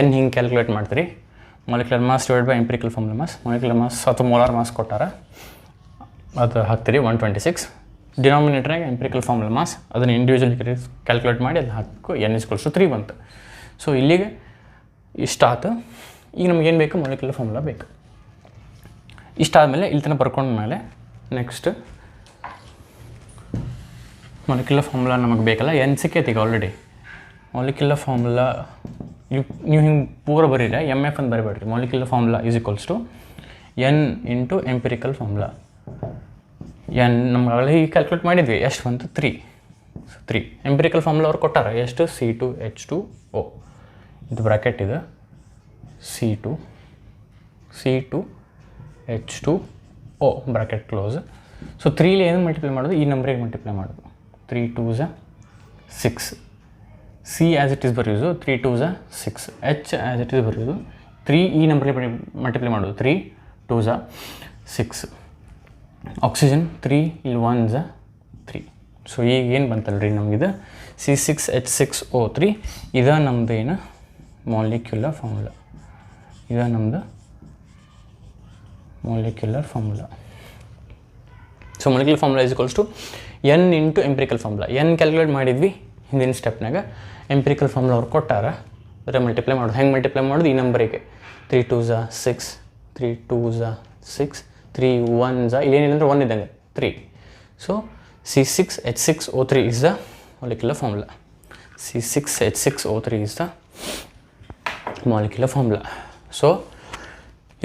Speaker 1: n ಹಿಂಗೆ ಕ್ಯಾಲ್ಕುಲೇಟ್ ಮಾಡ್ತೀರಿ. Molecular mass divide by empirical formula mass. Molecular mass ಅಥವಾ ಮೋಲಾರ್ ಮಾಸ್ ಕೊಟ್ಟಾರ, ಅದು ಹಾಕ್ತೀರಿ 126. ಡಿನಾಮಿನೇಟರ್ಗೆ ಎಂಪಿರಿಕಲ್ ಫಾರ್ಮುಲಾ ಮಾಸ್, ಅದನ್ನು ಇಂಡಿವಿಜುವಲ್ ಕ್ಯಾಲ್ಕುಲೇಟ್ ಮಾಡಿ ಅಲ್ಲಿ ಹಾಕಬೇಕು. n = 3 ಬಂತು. ಸೊ ಇಲ್ಲಿಗೆ ಇಷ್ಟಾಯ್ತು. ಈಗ ನಮಗೇನು ಬೇಕು, ಮಾಲಿಕ್ಯುಲರ್ ಫಾರ್ಮುಲಾ ಬೇಕು. ಇಷ್ಟಾದಮೇಲೆ ಇಲ್ಲಿ ತನಕ ಬರ್ಕೊಂಡ್ಮೇಲೆ ನೆಕ್ಸ್ಟ್ ಮಾಲಿಕ್ಯುಲರ್ ಫಾರ್ಮುಲಾ ನಮಗೆ ಬೇಕಲ್ಲ. n ಸಿಕ್ಕೈತಿ ಈಗ ಆಲ್ರೆಡಿ. ಮಾಲಿಕ್ಯುಲರ್ ಫಾರ್ಮುಲಾ ನೀವು ಹಿಂಗೆ ಪೂರ ಬರೀರಿ, MF ಅಂತ ಬರಿಬೇಡ್ರಿ. Molecular formula = n × empirical formula. n ನಮ್ಗೆ ಈಗ ಕ್ಯಾಲ್ಕುಲೇಟ್ ಮಾಡಿದ್ವಿ, ಎಷ್ಟು ಬಂತು, 3. ಎಂಪಿರಿಕಲ್ ಫಾರ್ಮುಲಾ ಅವ್ರು ಕೊಟ್ಟಾರ ಎಷ್ಟು, C2H2O. ಇದು ಬ್ರ್ಯಾಕೆಟ್ ಇದು C2H2O ಬ್ರ್ಯಾಕೆಟ್ ಕ್ಲೋಸ್. ಸೊ 3ಲಿ ಏನು ಮಲ್ಟಿಪ್ಲೈ ಮಾಡೋದು, ಈ ನಂಬರಿಗೆ ಮಲ್ಟಿಪ್ಲೈ ಮಾಡೋದು. 3 2s 6. C as it is ಬರೆಯೋದು, 3 2s 6. H as it is ಬರೆಯೋದು. 3 ಈ ನಂಬರ್ಗೆ ಮಲ್ಟಿಪ್ಲೈ ಮಾಡೋದು, 3 2s 6. ಆಕ್ಸಿಜನ್ 3, ಇಲ್ಲಿ 1s 3. ಸೊ ಈಗ ಏನು ಬಂತಲ್ರಿ ನಮಗಿದು C6H6O3. ಇದು ನಮ್ಮದು ಏನು, ಮಾಲಿಕ್ಯುಲರ್ ಫಾರ್ಮುಲಾ. ಇದು ನಮ್ಮದು molecular formula. So molecular formula is equals to n into empirical formula. n calculate ಮಾಡಿದ್ವಿ ಹಿಂದಿನ ಸ್ಟೆಪ್ನಾಗ. ಎಂಪಿರಿಕಲ್ ಫಾರ್ಮುಲಾ ಅವ್ರು ಕೊಟ್ಟಾರ, ಬರೀ ಮಲ್ಟಿಪ್ಲೈ ಮಾಡೋದು. ಹೆಂಗೆ ಮಲ್ಟಿಪ್ಲೈ ಮಾಡೋದು? ಈ ನಂಬರಿಗೆ 3 2s 6, 3 2s 6, 3 1s ಇಲ್ಲೇನಿಲ್ಲ ಅಂದರೆ 1 ಇದ್ದಂಗೆ 3. So C6H6O3 is the molecular formula. C6H6O3 is the molecular formula. So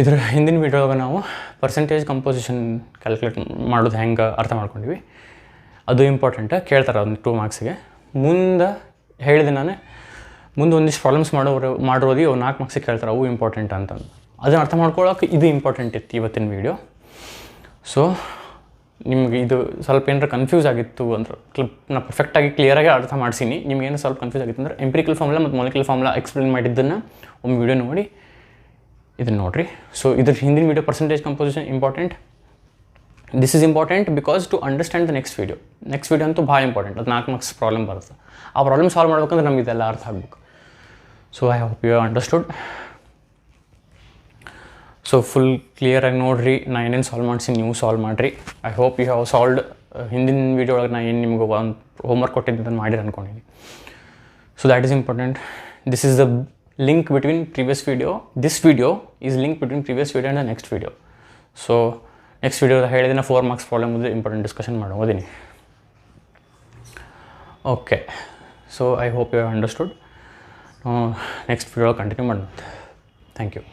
Speaker 1: ಇದರ ಹಿಂದಿನ ವೀಡಿಯೋದಾಗ ನಾವು ಪರ್ಸೆಂಟೇಜ್ ಕಂಪೋಸಿಷನ್ ಕ್ಯಾಲ್ಕುಲೇಟ್ ಮಾಡೋದು ಹೆಂಗೆ ಅರ್ಥ ಮಾಡ್ಕೊಂಡಿವಿ. ಅದು ಇಂಪಾರ್ಟೆಂಟ್, ಕೇಳ್ತಾರೆ ಒಂದು 2 ಮಾರ್ಕ್ಸಿಗೆ. ಮುಂದೆ ಹೇಳಿದೆ ನಾನು, ಮುಂದೆ ಒಂದಿಷ್ಟು ಪ್ರಾಬ್ಲಮ್ಸ್ ಮಾಡಿರೋದು 4 ಮಾರ್ಕ್ಸಿಗೆ ಕೇಳ್ತಾರೆ, ಅವು ಇಂಪಾರ್ಟೆಂಟ್ ಅಂತಂದು. ಅದನ್ನು ಅರ್ಥ ಮಾಡ್ಕೊಳ್ಳೋಕೆ ಇದು ಇಂಪಾರ್ಟೆಂಟ್ ಇತ್ತು ಇವತ್ತಿನ ವೀಡಿಯೋ. ಸೊ ನಿಮ್ಗೆ ಇದು ಸ್ವಲ್ಪ ಏನಾರ ಕನ್ಫ್ಯೂಸ್ ಆಗಿತ್ತು ಅಂದ್ರೆ ನಾನು ಪರ್ಫೆಕ್ಟಾಗಿ ಕ್ಲಿಯರಾಗಿ ಅರ್ಥ ಮಾಡಿಸೀನಿ. ನಿಮ್ಗೇನು ಸ್ವಲ್ಪ ಕನ್ಫ್ಯೂಸ್ ಆಗಿತ್ತು ಅಂದರೆ ಎಂಪಿರಿಕಲ್ ಫಾರ್ಮುಲಾ ಮತ್ತು ಮಾಲಿಕ್ಯುಲರ್ ಫಾರ್ಮುಲಾ ಎಕ್ಸ್ಪ್ಲೇನ್ ಮಾಡಿದ್ದನ್ನು ಒಂದು ವೀಡಿಯೋ ನೋಡಿ ಇದನ್ನು ನೋಡಿರಿ. ಸೊ ಇದ್ರ ಹಿಂದಿನ video percentage composition important. This is important because to understand the next video ಅಂತೂ ಭಾಳ ಇಂಪಾರ್ಟೆಂಟ್. ಅದು 4 ಮಾರ್ಕ್ಸ್ ಪ್ರಾಬ್ಲಮ್ ಬರುತ್ತೆ. ಆ ಪ್ರಾಬ್ಲಮ್ ಸಾಲ್ವ್ ಮಾಡ್ಬೇಕಂದ್ರೆ ನಮ್ಗೆ ಇದೆಲ್ಲ ಅರ್ಥ ಆಗಬೇಕು. So I hope you understood. So full ಕ್ಲಿಯರಾಗಿ ನೋಡಿರಿ, ನಾನು ಏನೇನು ಸಾಲ್ವ್ ಮಾಡಿಸಿ ನೀವು ಸಾಲ್ವ್ ಮಾಡಿರಿ. I hope you have solved. ಹಿಂದಿನ ವೀಡಿಯೋ ಒಳಗೆ ನಾನು ಏನು ನಿಮ್ಗೆ ಒಂದು ಹೋಮ್ವರ್ಕ್ ಕೊಟ್ಟಿದ್ದನ್ನು ಮಾಡಿರಿ ಅಂದ್ಕೊಂಡಿದ್ದೀನಿ. So that is important. This is the link between previous video. This video is link between previous video and the next video. So next ವೀಡಿಯೋದ ಹೇಳಿದ್ರೆ 4 ಮಾರ್ಕ್ಸ್ ಪ್ರಾಬ್ಲಮ್ ಇದೆ, ಇಂಪಾರ್ಟೆಂಟ್ ಡಿಸ್ಕಷನ್ ಮಾಡೋದೀನಿ. Okay, so I hope you have understood. Next video continue ಮಾಡೋಣ. Thank you.